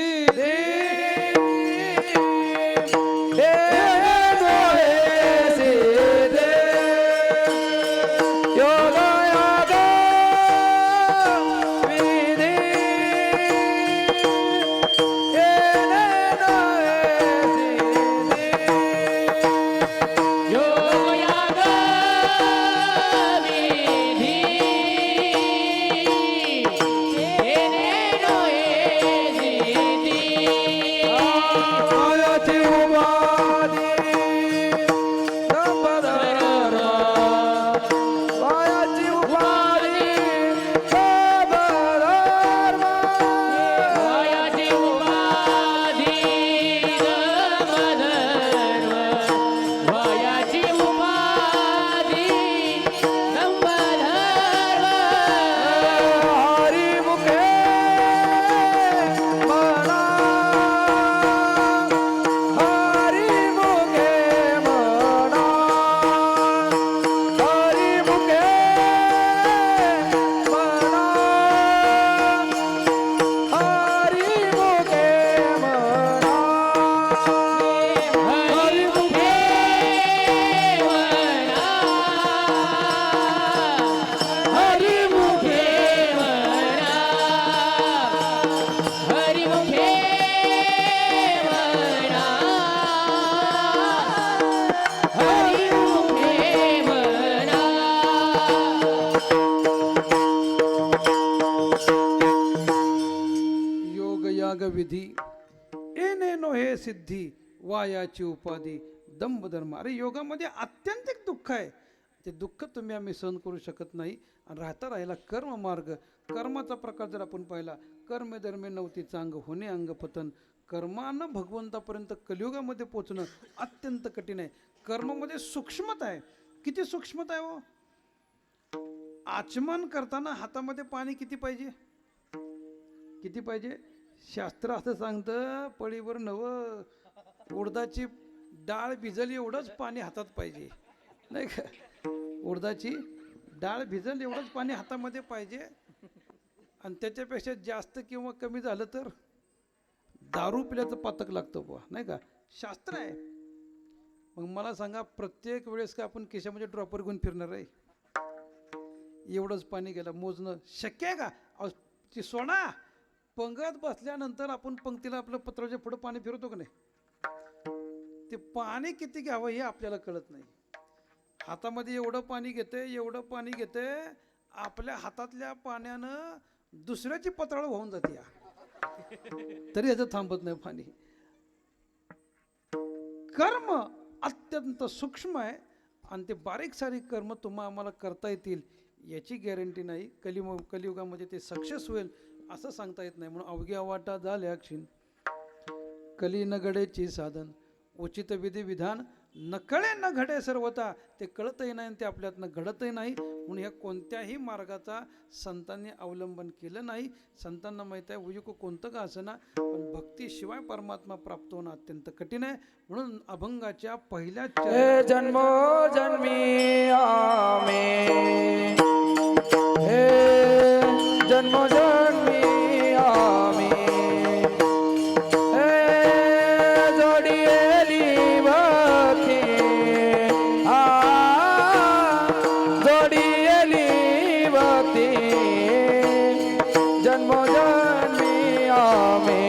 विधी एनेनो हे सिद्धी वायाची उपाधी दंभ धर्म. अरे योगामध्ये आत्यंतिक दुःख आहे, ते दुःख आम्ही सहन करू शकत नाही. आणि राहिला कर्म मार्ग. कर्माचा प्रकार जर आपण पाहिला, कर्म धर्मे नव्हती चांग होणे अंग पतन. कर्मानं भगवंतापर्यंत कलियुगामध्ये पोचणं अत्यंत कठीण आहे. कर्मामध्ये सूक्ष्मता आहे. किती सूक्ष्मता आहे हो. आचमन करताना हातामध्ये पाणी किती पाहिजे शास्त्र असं सांगतं, पळीवर नवं उडदाची डाळ भिजल एवढंच पाणी हातात पाहिजे नाही का. उडदाची डाळ भिजल एवढंच पाणी हातामध्ये पाहिजे. आणि त्याच्यापेक्षा जास्त किंवा कमी झालं तर दारू पिल्याचं पातक लागतं बुवा नाही का. शास्त्र आहे. मग मला सांगा, प्रत्येक वेळेस का आपण खिशामध्ये ड्रॉपर घेऊन फिरणार आहे. एवढंच पाणी गेलं मोजणं शक्य आहे का. ती सोडा, पंगत बसल्यानंतर आपण पंक्तीला आपलं पत्राच्या पुढं पाणी फिरवतो का नाही, ते पाणी किती घ्यावं हे आपल्याला कळत नाही. हातामध्ये एवढं पाणी घेते आपल्या हातातल्या पाण्यानं दुसऱ्याची पत्राळ वाहून जाते तरी याचं थांबत नाही पाणी. कर्म अत्यंत सूक्ष्म आहे आणि ते बारीक सारीक कर्म आम्हाला करता येतील याची गॅरंटी नाही. कलियुगामध्ये ते सक्सेस होईल असं सांगता येत नाही. म्हणून अवघ्या वाटा झाल्या क्षीण कली न गडेची साधन, उचित विधी विधान नकळे न घडे सर्वता, ते कळतही नाही आणि ते आपल्यातनं घडतही नाही. म्हणून ह्या कोणत्याही मार्गाचा संतांनी अवलंबन केलं नाही. संतांना माहीत आहे उयुक कोणतं का असना, पण भक्तीशिवाय परमात्मा प्राप्त होणं अत्यंत कठीण आहे. म्हणून अभंगाच्या पहिल्या हे जन्मो जन्मी आमे, हे जन्मो जन्मी आमे, हे जोडियेली भक्ती, जोडियेली भक्ती, जन्मो जन्मी आमे.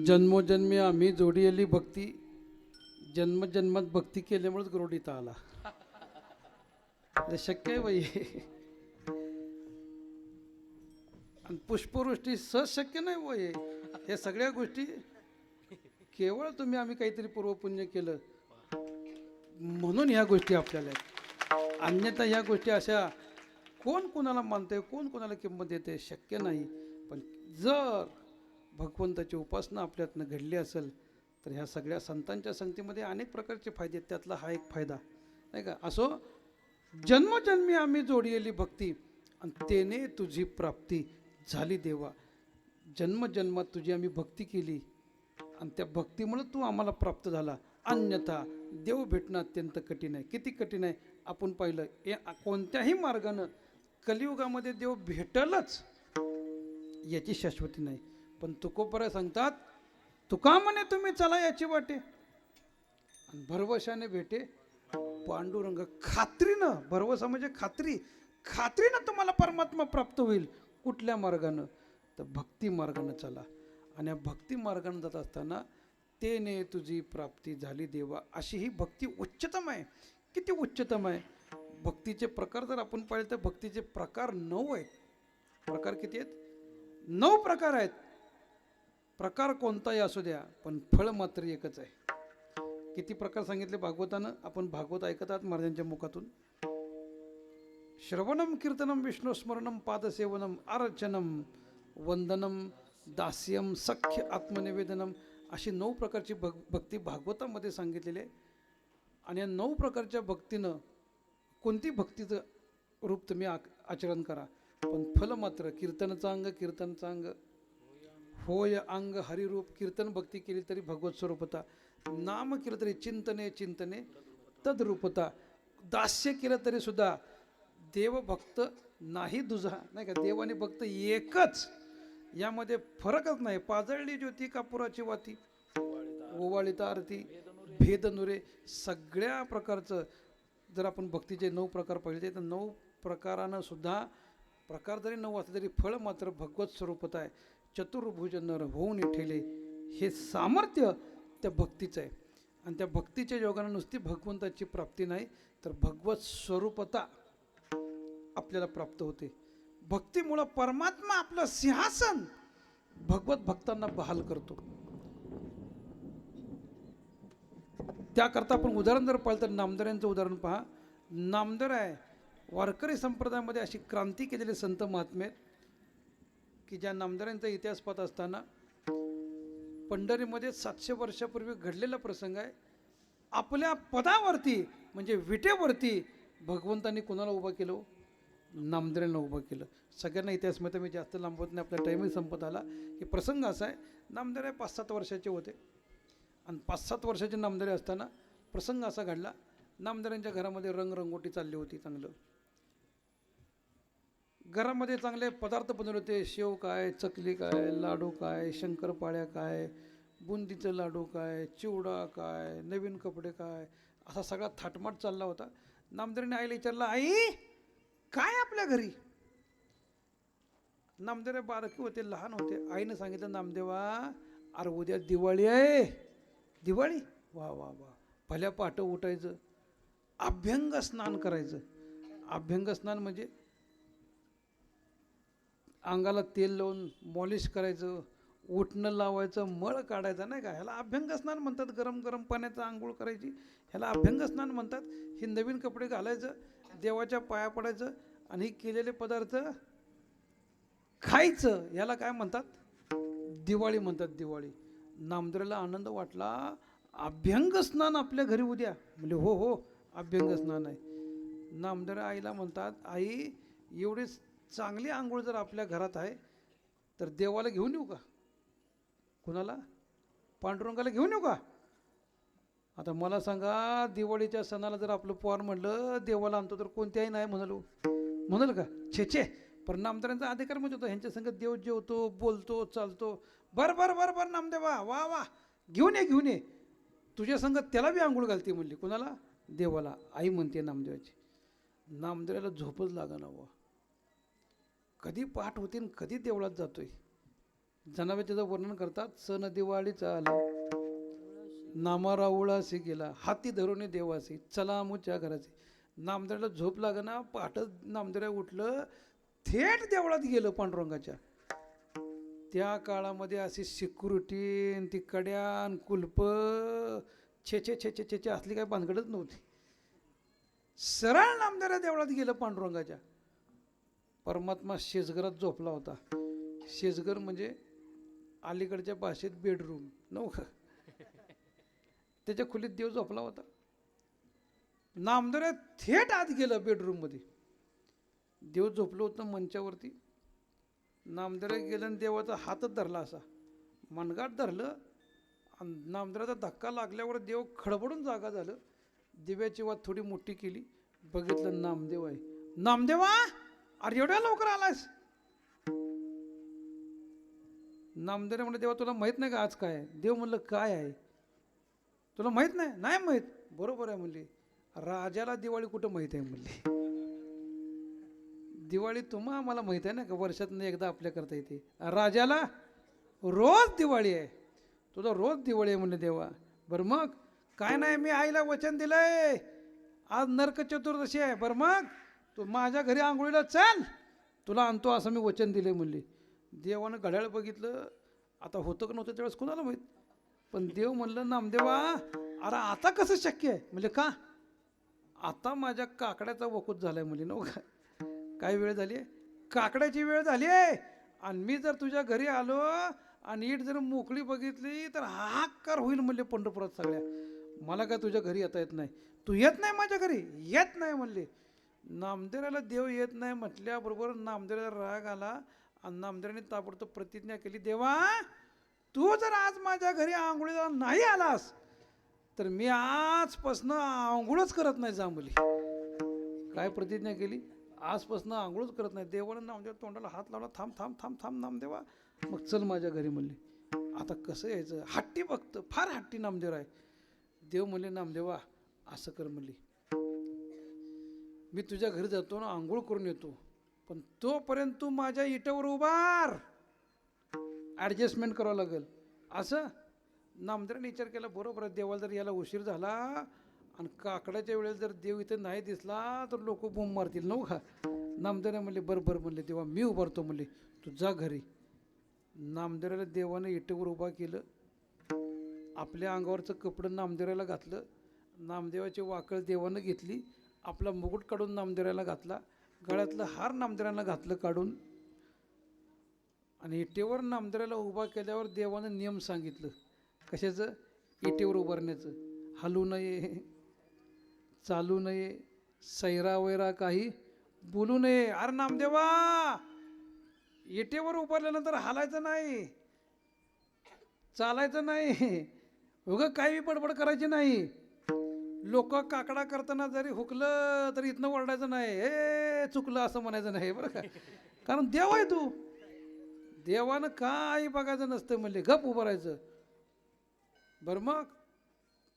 जन्मोजन्मी आम्ही जोडीली भक्ती, जन्मजन्मात भक्ती केल्यामुळेच गरोडीत आला. हे शक्य आहे बाई. आणि पुष्पवृष्टी सहज शक्य नाही बाई. हे सगळ्या गोष्टी केवळ तुम्ही आम्ही काहीतरी पूर्वपुण्य केलं म्हणून ह्या गोष्टी आपल्याला आहेत. अन्यथा ह्या गोष्टी अशा कोण कोणाला मानते, कोण कोणाला किंमत देते, शक्य नाही. पण जर भगवंताची उपासना आपल्यातनं घडली असेल तर ह्या सगळ्या संतांच्या संगतीमध्ये अनेक प्रकारचे फायदे आहेत. त्यातला हा एक फायदा नाही का. असो, जन्मजन्मी आम्ही जोडलेली भक्ती आणि तेने तुझी प्राप्ती झाली देवा. जन्मजन्मात तुझी आम्ही भक्ती केली आणि त्या भक्तीमुळे तू आम्हाला प्राप्त झाला. अन्यथा देव भेटणं अत्यंत कठीण आहे. किती कठीण आहे आपण पाहिलं. कोणत्याही मार्गानं कलियुगामध्ये देव भेटलच याची शाश्वती नाही. पण तुकोबराय सांगतात, तुका म्हणे तुम्ही चला याची वाटे आणि भरवशाने भेटे पांडुरंग. खात्रीनं, भरवसा म्हणजे खात्री, खात्रीनं तुम्हाला परमात्मा प्राप्त होईल. कुठल्या मार्गानं? तर भक्ती मार्गानं चला. आणि या भक्ती मार्गानं जात असताना तेने तुझी प्राप्ती झाली देवा, अशी ही भक्ती उच्चतम आहे. किती उच्चतम आहे. भक्तीचे प्रकार जर आपण पाहिले तर भक्तीचे प्रकार 9 आहेत. प्रकार किती आहेत? 9 प्रकार आहेत. प्रकार कोणताही असू द्या, पण फळ मात्र एकच आहे. किती प्रकार सांगितले भागवतानं? आपण भागवत ऐकत आहात महाराजांच्या मुखातून. श्रवणम कीर्तनम विष्णुस्मरणम पादसेवनम अर्चनम वंदनम दास्यम सख्य आत्मनिवेदनम, अशी 9 प्रकारची भक्ती भागवतामध्ये सांगितलेली आहे. आणि या 9 प्रकारच्या भक्तीनं कोणती भक्तीचं रूप तुम्ही आचरण करा, पण फल मात्र कीर्तनचं अंग, कीर्तनचं अंग होय अंग हरिरूप. कीर्तन भक्ती केली तरी भगवत स्वरूपता, नाम केलं तरी चिंतने चिंतने तद्रूपता, दास्य केलं तरी सुद्धा देवभक्त नाही दुजा, नाही का? देव आणि भक्त एकच, यामध्ये फरकच नाही. पाजळली ज्योती कापुराची वाती, ओवाळीता आरती भेद नुरे. सगळ्या प्रकारचं जर आपण भक्तीचे 9 प्रकार पाहिले तर 9 प्रकारानं सुद्धा, प्रकार जरी 9 असले तरी फळ मात्र भगवत स्वरूपता आहे. चतुर्भुज नर होऊन ठेले, हे सामर्थ्य त्या भक्तीचं आहे. आणि त्या भक्तीच्या योगानं नुसती भगवंताची प्राप्ती नाही तर भगवत स्वरूपता आपल्याला प्राप्त होते. भक्तीमुळं परमात्मा आपलं सिंहासन भगवत भक्तांना बहाल करतो. त्याकरता आपण उदाहरण जर पाहिलं तर नामदेवांचं उदाहरण पहा. नामदेव आहे वारकरी संप्रदायामध्ये अशी क्रांती केलेले संत महात्मे आहेत की ज्या नामदेवांचा इतिहास पाहत असताना पंढरीमध्ये 700 वर्षापूर्वी घडलेला प्रसंग आहे. आपल्या पदावरती म्हणजे विटेवरती भगवंतांनी कोणाला उभं केलं? नामदेवांना उभं केलं. सगळ्यांना इतिहास माहिती, मी जास्त लांबवत नाही, आपला टाईमही संपत आला. की प्रसंग असा आहे, नामदेव 5-7 वर्षाचे होते आणि 5-7 वर्षाचे नामदेव असताना प्रसंग असा घडला. नामदेवांच्या घरामध्ये रंगरंगोटी चालली होती. चांगलं घरामध्ये चांगले पदार्थ बनवले होते. शेव काय, चकली काय, लाडू काय, शंकरपाळ्या काय, बुंदीचं लाडू काय, चिवडा काय, नवीन कपडे काय, असा सगळा थाटमाट चालला होता. नामदेवांनी आईला विचारलं, आई काय आपल्या घरी? नामदेव बारकी होते, लहान होते. आईनं सांगितलं, नामदेवा अरे उद्या दिवाळी आहे. दिवाळी? वा वा वा. भल्या पहाटे उठायचं, अभ्यंग स्नान करायचं. अभ्यंग स्नान म्हणजे अंगाला तेल लावून मॉलिश करायचं, उठणं लावायचं, मळ काढायचा, नाही का? ह्याला अभ्यंग स्नान म्हणतात. गरम गरम पाण्याचं आंघोळ करायची, ह्याला अभ्यंग स्नान म्हणतात. हे नवीन कपडे घालायचं, देवाच्या पाया पडायचं आणि हे केलेले पदार्थ खायचं, याला काय म्हणतात? दिवाळी म्हणतात, दिवाळी. नामदेवाला आनंद वाटला, अभ्यंग स्नान आपल्या घरी उद्या. म्हणजे हो हो अभ्यंग स्नान आहे. नामदेव आईला म्हणतात, आई एवढी चांगली आंघोळ जर आपल्या घरात आहे तर देवाला घेऊन येऊ का? कुणाला? पांडुरंगाला घेऊन येऊ का? आता मला सांगा, दिवाळीच्या सणाला जर आपलं पोर म्हणलं देवाला आणतो तर कोणत्याही नाही म्हणाल का? छे छे. पण नामदेवांचा अधिकार म्हणजे होतो, ह्यांच्या संग देव जेवतो, बोलतो, चालतो. बरं बरं बरं बरं नामदेवा, वा वा, घेऊन ये घेऊन ये. तुझ्या संग त्याला बी आंघोळ घालते म्हणली. कुणाला? देवाला. आई म्हणते नामदेवाची. नामदेवाला झोपच लागना वा. कधी पहाट होते आणि कधी देवळात जातोय. जनावे त्याचं वर्णन करतात, सण दिवाळीचा आला, नामा राऊळासी गेला, हाती धरून देवासी, चला मुच्या घराची. नामदेवाला झोप लागना, पहाट नामदेव उठलं, थेट देवळात गेलं पांडुरंगाच्या. त्या काळामध्ये अशी सिक्युरिटी, ती कड्यान कुलप, छे छे छे छे छे असली काही भानगडच नव्हती. सरळ नामदेव देवळात गेलं पांडुरंगाच्या. परमात्मा शेजघरात झोपला होता. शेजघर म्हणजे अलीकडच्या भाषेत बेडरूम नव्हतं. त्याच्या खोलीत देव झोपला होता. नामदेव थेट आत गेलं बेडरूममध्ये. देव झोपलं होतं मंचावरती. नामदेव गेलं आणि देवाचा हातच धरला, असा मनगाट धरलं आणि नामदेवाचा धक्का लागल्यावर देव खडबडून जागा झालं. दिव्याची वात थोडी मोठी केली, बघितलं नामदेव आहे. नामदेवा, अरे एवढ्या लवकर आलास? नामदेव म्हणलं देवा तुला माहित नाही का आज काय आहे? देव म्हणलं काय आहे? तुला माहित नाही? नाही माहित. बरोबर आहे म्हणले. राजाला दिवाळी कुठं माहित आहे म्हणले. दिवाळी तुम्हा आम्हाला माहित आहे ना का वर्षातून एकदा आपल्या करता येते. राजाला रोज दिवाळी आहे. तुझा रोज दिवाळी आहे म्हणले देवा. बरं मग काय नाही, मी आईला वचन दिलंय आज नरक चतुर्दशी आहे. बरं मग तू माझ्या घरी आंघोळीला चल, तुला आणतो असं मी वचन दिले म्हणले. देवानं घड्याळ बघितलं, आता होतं का नव्हतं त्यावेळेस कुणाला माहीत. पण देव म्हणलं नामदेवा अरे आता कसं शक्य आहे? म्हणजे का? आता माझ्या काकड्याचा वकूत झालाय म्हणले. नव का काय वेळ झाली आहे? काकड्याची वेळ झाली आहे. आणि मी जर तुझ्या घरी आलो आणि ईट जर मोकळी बघितली तर हाकार होईल म्हणले पंढरपुरात सगळ्या. मला काय तुझ्या घरी येता येत नाही? तू येत नाही माझ्या घरी? येत नाही म्हणले. नामदेवाला देव येत नाही म्हटल्याबरोबर नामदेवाला राग आला आणि नामदेवाने ताबडतोब प्रतिज्ञा केली, देवा तू जर आज माझ्या घरी आंघोळीला नाही आलास तर मी आजपासनं आंघोळच करत नाही जांभली. काय प्रतिज्ञा केली? आजपासनं आंघोळच करत नाही. देवानं नामदेव तोंडाला हात लावला, थांब थांब थांब थांब नामदेवा, मग चल माझ्या घरी म्हणले. आता कसं यायचं? हट्टी भक्त, फार हट्टी नामदेव आहे. देव म्हणले नामदेवा असं कर म्हणले, मी तुझ्या घरी जातो ना आंघोळ करून येतो, पण तोपर्यंत तू माझ्या इटावर उभार, ॲडजस्टमेंट करावं लागेल. असं नामदेवाने विचार केला, बरोबर आहे. देवाला जर याला उशीर झाला आणि काकड्याच्या वेळेस जर देव इथे नाही दिसला तर लोक बोंब मारतील नव का. नामदेवाने म्हणले बरं बरं म्हणले, देवा मी उभारतो म्हणले, तू जा घरी. नामदेवाला देवानं इटेवर उभा केलं, आपल्या अंगावरचं कपडं नामदेवाला घातलं, नामदेवाची वाकळ देवानं घेतली, आपला मुकुट काढून नामदेवाला घातला, गळ्यातलं हार नामदेवाला घातलं काढून, आणि इटेवर नामदेवाला उभा केल्यावर देवानं नियम सांगितलं. कशाचं? इटेवर उभारण्याचं. हलू नये, चालू नये, सैरा वैरा काही बोलू नये. अरे नामदेवा इटेवर उभारल्यानंतर हालायचं नाही, चालायचं नाही, उगा काही बडबड करायची नाही. लोक काकडा करताना जरी हुकलं तरी इथनं ओरडायचं नाही, हे चुकलं असं म्हणायचं नाही बरं का. कारण देव आहे तू. देवानं काही बघायचं नसतं म्हणले, गप उभं राहायचं. बरं मग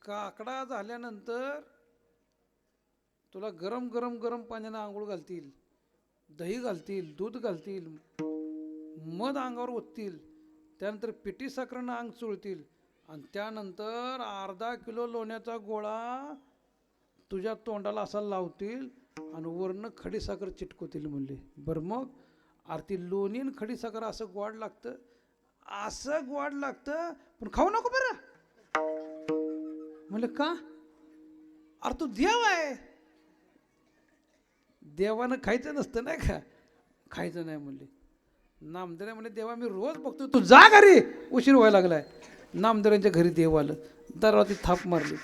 काकडा झाल्यानंतर तुला गरम गरम गरम पाण्यानं आंघोळ घालतील, दही घालतील, दूध घालतील, मध अंगावर ओततील, त्यानंतर पिठी साखरेनं अंग चोळतील, आणि त्यानंतर अर्धा किलो लोण्याचा गोळा तुझ्या तोंडाला असा लावतील आणि वरनं खडीसाखर चिटकवतील म्हणले. बरं मग आरती लोणी आणि खडीसाखर असं गोड लागतं, असं गोड लागतं, पण खाऊ नको बरं म्हणलं. का? अरे तू देव आहे, देवानं खायचं नसतं नाही का. खायचं नाही म्हणले. नामदेव म्हणले देवा मी रोज बघतो, तू जा घरी, उशीर व्हायला लागलाय. नामदेवांच्या घरी देव आलं, दारावरती थाप मारली.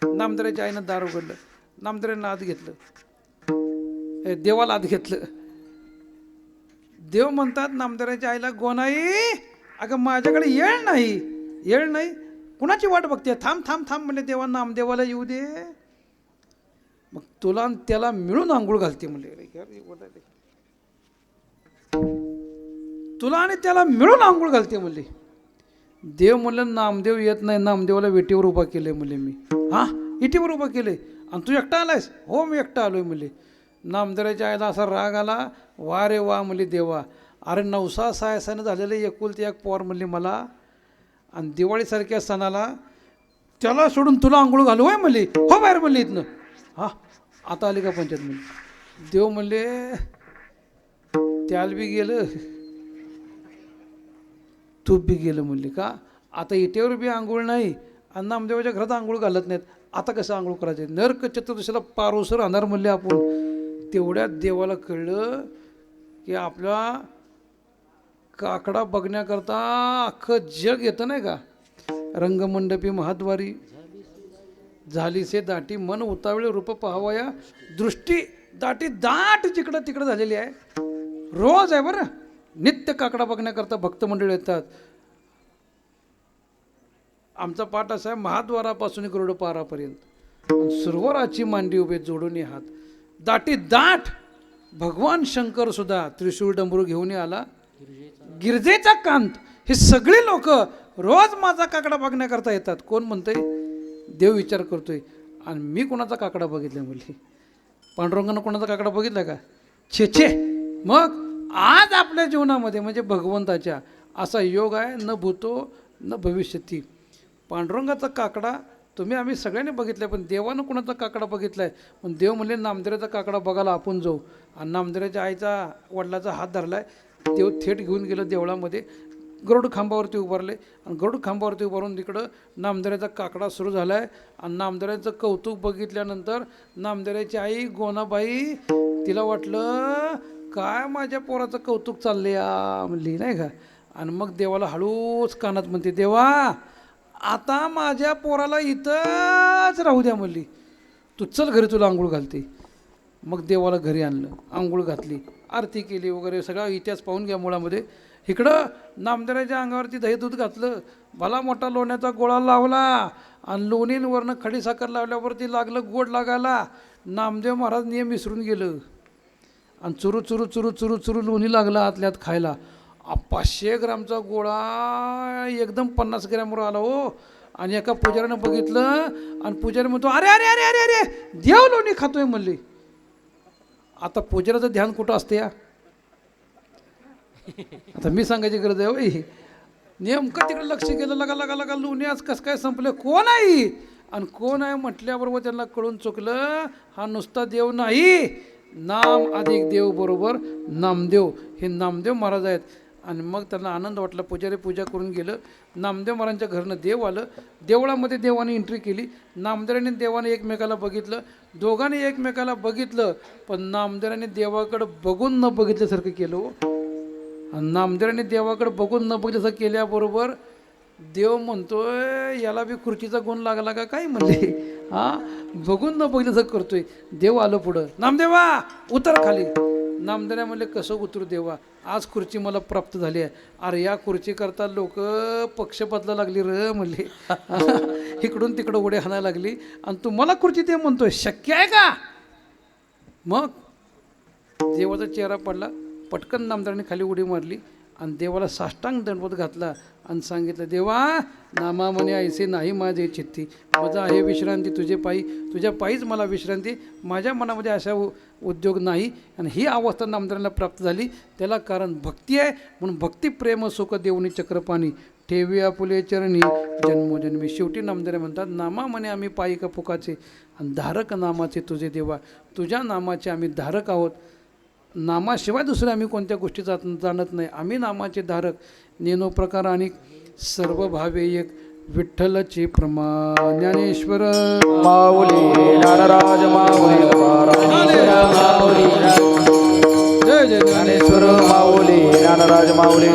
नामदेवाच्या आईनं दार उघडलं, नामदेवांना आत घेतलं, देवाला आत घेतलं. देव म्हणतात नामदेवाच्या आईला, गोनाई अगं माझ्याकडे येळ नाही, येळ नाही, कुणाची वाट बघते? थांब थांब थांब म्हणले. देवा नामदेवाला येऊ दे, मग तुला आणि त्याला मिळून आंघोळ घालते म्हणले. तुला आणि त्याला मिळून आंघोळ घालते म्हणले. देव म्हणलं नामदेव येत नाही, नामदेवाला वेटीवर उभा केलंय म्हणले मी. हां इटीवर उभा केलंय आणि तू एकटा आलायस? हो मी एकटा आलोय म्हणले. नामदेवाच्या आईला असा राग आला, वा रे वा म्हणले देवा, अरे नवसा सायसानं झालेलं एकुलती एक पोर म्हणले मला, आणि दिवाळीसारख्या सणाला त्याला सोडून तुला आंघोळ घालू होय म्हणले. हो बाहेर म्हणले इथनं. हां आता आली का पंचायत म्हणले. देव म्हणले त्याला बी गेलं, तूप बी गेलं म्हणले. का? आता इटेवर बी आंघोळ नाही आणि नामदेवाच्या घरात आंघोळ घालत नाहीत, आता कसं आंघोळ करायचं? नरक चतुर्दशीला पारोसर राहणार म्हणले आपण. तेवढ्यात देवाला कळलं की आपला काकडा बघण्याकरता अख्खं जग येतं नाही का. रंगमंडपी महाद्वारी झालीसे दाटी, मन उतावळे रूप पाहावया, दृष्टी दाटी दाट जिकडं तिकडं झालेली आहे. रोज आहे बरं, नित्य काकडा बघण्याकरता भक्त मंडळी येतात. आमचा पाठ असा आहे, महाद्वारापासून गरुडपारापर्यंत सुरवराची मांडी उभे जोडून हात, दाटी दाट भगवान शंकर सुद्धा त्रिशूळ डमरू घेऊन आला, गिरजेचा कांत. हे सगळे लोक रोज माझा काकडा बघण्याकरता येतात. कोण म्हणतंय? देव विचार करतोय, आणि मी कोणाचा काकडा बघितला म्हणली? पांडुरंगानं कोणाचा काकडा बघितला का? छे छे. मग आज आपल्या जीवनामध्ये म्हणजे भगवंताच्या असा योग आहे, न भूतो न भविष्यती. पांडुरंगाचा काकडा तुम्ही आम्ही सगळ्यांनी बघितलं, पण देवानं कोणाचा काकडा बघितला आहे? पण देव म्हणले नामदेवाचा काकडा बघायला आपण जाऊ. आणि नामदेवाच्या आईचा वडिलाचा हात धरला आहे. देव थेट घेऊन गेलं देवळामध्ये, गरुड खांबावरती उभारले, आणि गरुड खांबावरती उभारून तिकडं नामदेवाचा काकडा सुरू झाला आहे. आणि नामदेवाचं कौतुक बघितल्यानंतर नामदेवाची आई गोनाबाई, तिला वाटलं काय माझ्या पोराचं कौतुक चालले या म्हणली, नाही का? आणि मग देवाला हळूच कानात म्हणते, देवा आता माझ्या पोराला इथंच राहू द्या म्हणली, तू चल घरी, तुला आंघोळ घालते. मग देवाला घरी आणलं, आंघोळ घातली, आरती केली वगैरे, सगळा इतिहास पाहून घ्या मुळामध्ये. इकडं नामदेवाच्या अंगावरती दही दूध घातलं, भला मोठा लोण्याचा गोळा लावला, आणि लोणींवरनं खडीसाखर लावल्यावरती लागलं गोड लागायला. नामदेव महाराज नियम विसरून गेलं, आणि चुरू चुरू चुरू चुरू चुरू लोणी लागला आतल्यात खायला. 500 ग्रामचा गोळा एकदम 50 ग्रॅमवर आला हो. आणि एका पुजाऱ्यानं बघितलं, आणि पुजारी म्हणतो, अरे अरे अरे अरे अरे देव लोणी खातोय म्हणले. आता पुजाऱ्याचं ध्यान कुठं असते या? आता मी सांगायची गरज आहे होय? नेमकं तिकडे लक्ष गेलं, लगा लगा लगा लोणी आज कसं काय संपलं, कोण आहे? आणि कोण आहे म्हटल्याबरोबर त्यांना कळून चुकलं, हा नुसता देव नाही, नाम अधिक देव बरोबर नामदेव. हे नामदेव महाराज आहेत. आणि मग त्यांना आनंद वाटला. पुजारी पूजा करून गेलं. नामदेव महाराजांच्या घरनं देव आलं. देवळामध्ये देवाने एंट्री केली. नामदेवाने देवाने एकमेकाला बघितलं, दोघांनी एकमेकाला बघितलं, पण नामदेवाने देवाकडं बघून न बघितल्यासारखं केलं. आणि नामदेवाने देवाकडे बघून न बघितल्यासारखं केल्याबरोबर देव म्हणतोय, याला बी खुर्चीचा गुण लागला का काय म्हणले? बघून न बघितल्यासारखं करतोय. देव आलं पुढं, नामदेवा उतर खाली. नामदेवा म्हणले, कसं उतरू देवा, आज खुर्ची मला प्राप्त झाली आहे. अरे या खुर्ची करता लोक पक्ष बदला लागली र म्हणले. इकडून तिकडं उड्या हाणायला लागली, आणि तू मला खुर्ची दे म्हणतोय, शक्य आहे का? मग देवाचा चेहरा पडला. पटकन नामदेवाने खाली उडी मारली, आणि देवाला साष्टांग दंडवत घातला, आणि सांगितलं, देवा नामा म्हणे ऐसे नाही माझे चित्ती, माझा आहे विश्रांती तुझे पायी, तुझ्या पायीच मला विश्रांती, माझ्या मनामध्ये अशा उद्योग नाही. आणि ही अवस्था नामदेवाला प्राप्त झाली. त्याला कारण भक्ती आहे. म्हणून भक्ती प्रेम सुख देऊनी चक्रपाणी ठेवी आपुले चरणी जन्मोजन्मी. शेवटी नामदेव म्हणतात, नामा म्हणे आम्ही पायी का फुकाचे, आणि धारक नामाचे तुझे देवा, तुझ्या नामाचे आम्ही धारक आहोत. नामाशिवाय दुसऱ्या आम्ही कोणत्या गोष्टी जाणत नाही. आम्ही नामाचे धारक. नेनो प्रकार आणि सर्व भावे एक विठ्ठलचे प्रमाण. ज्ञानेश्वर माऊली ज्ञानराज माऊली जय जय ज्ञानेश्वर माऊली ज्ञानराज माऊली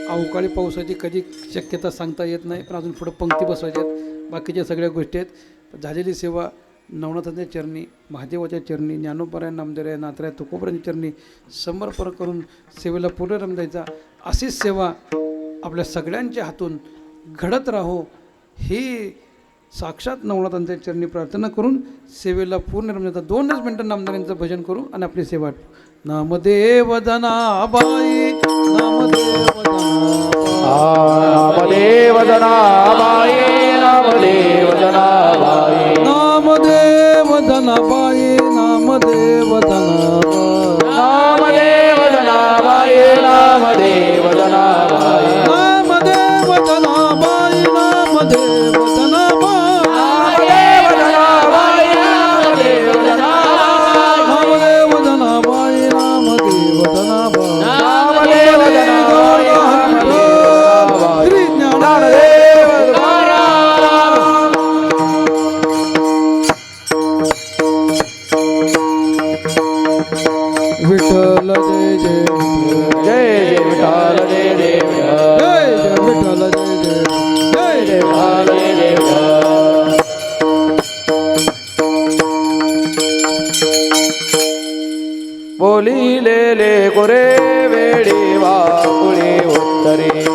अवकाळी पावसाची कधी शक्यता सांगता येत नाही, पण अजून पुढं पंक्ती बसवायच्या आहेत. बाकीच्या सगळ्या गोष्टी आहेत. झालेली सेवा नवनाथांच्या चरणी, महादेवाच्या चरणी, ज्ञानोबराय नामदेवराय नाथराय तुकोबरायांच्या चरणी समर्पण करून सेवेला पूर्णरम द्यायचा. अशीच सेवा आपल्या सगळ्यांच्या हातून घडत राहो, ही साक्षात नवनाथांच्या चरणी प्रार्थना करून सेवेला पूर्णरम द्यायचा. 2च मिनटं नामदेवांचं भजन करू आणि आपली सेवा. नामदेव जनाबाई, नामदेव नामदेव जनाबाई, नामदेव जनाबाई, नामदेव जनाबाई, नामदेव जनाबाई, नामदेव जनाबाई, नामदेव जनाबाई, नामदेव जनाबाई, नामदेव जनाबाई, नामदेव जनाबाई, नामदेव जनाबाई, नामदेव जनाबाई, नामदेव जनाबाई, नामदेव जनाबाई, श्री ज्ञानदेव नामदेव कोरे वेळी वाकुळी उत्तरे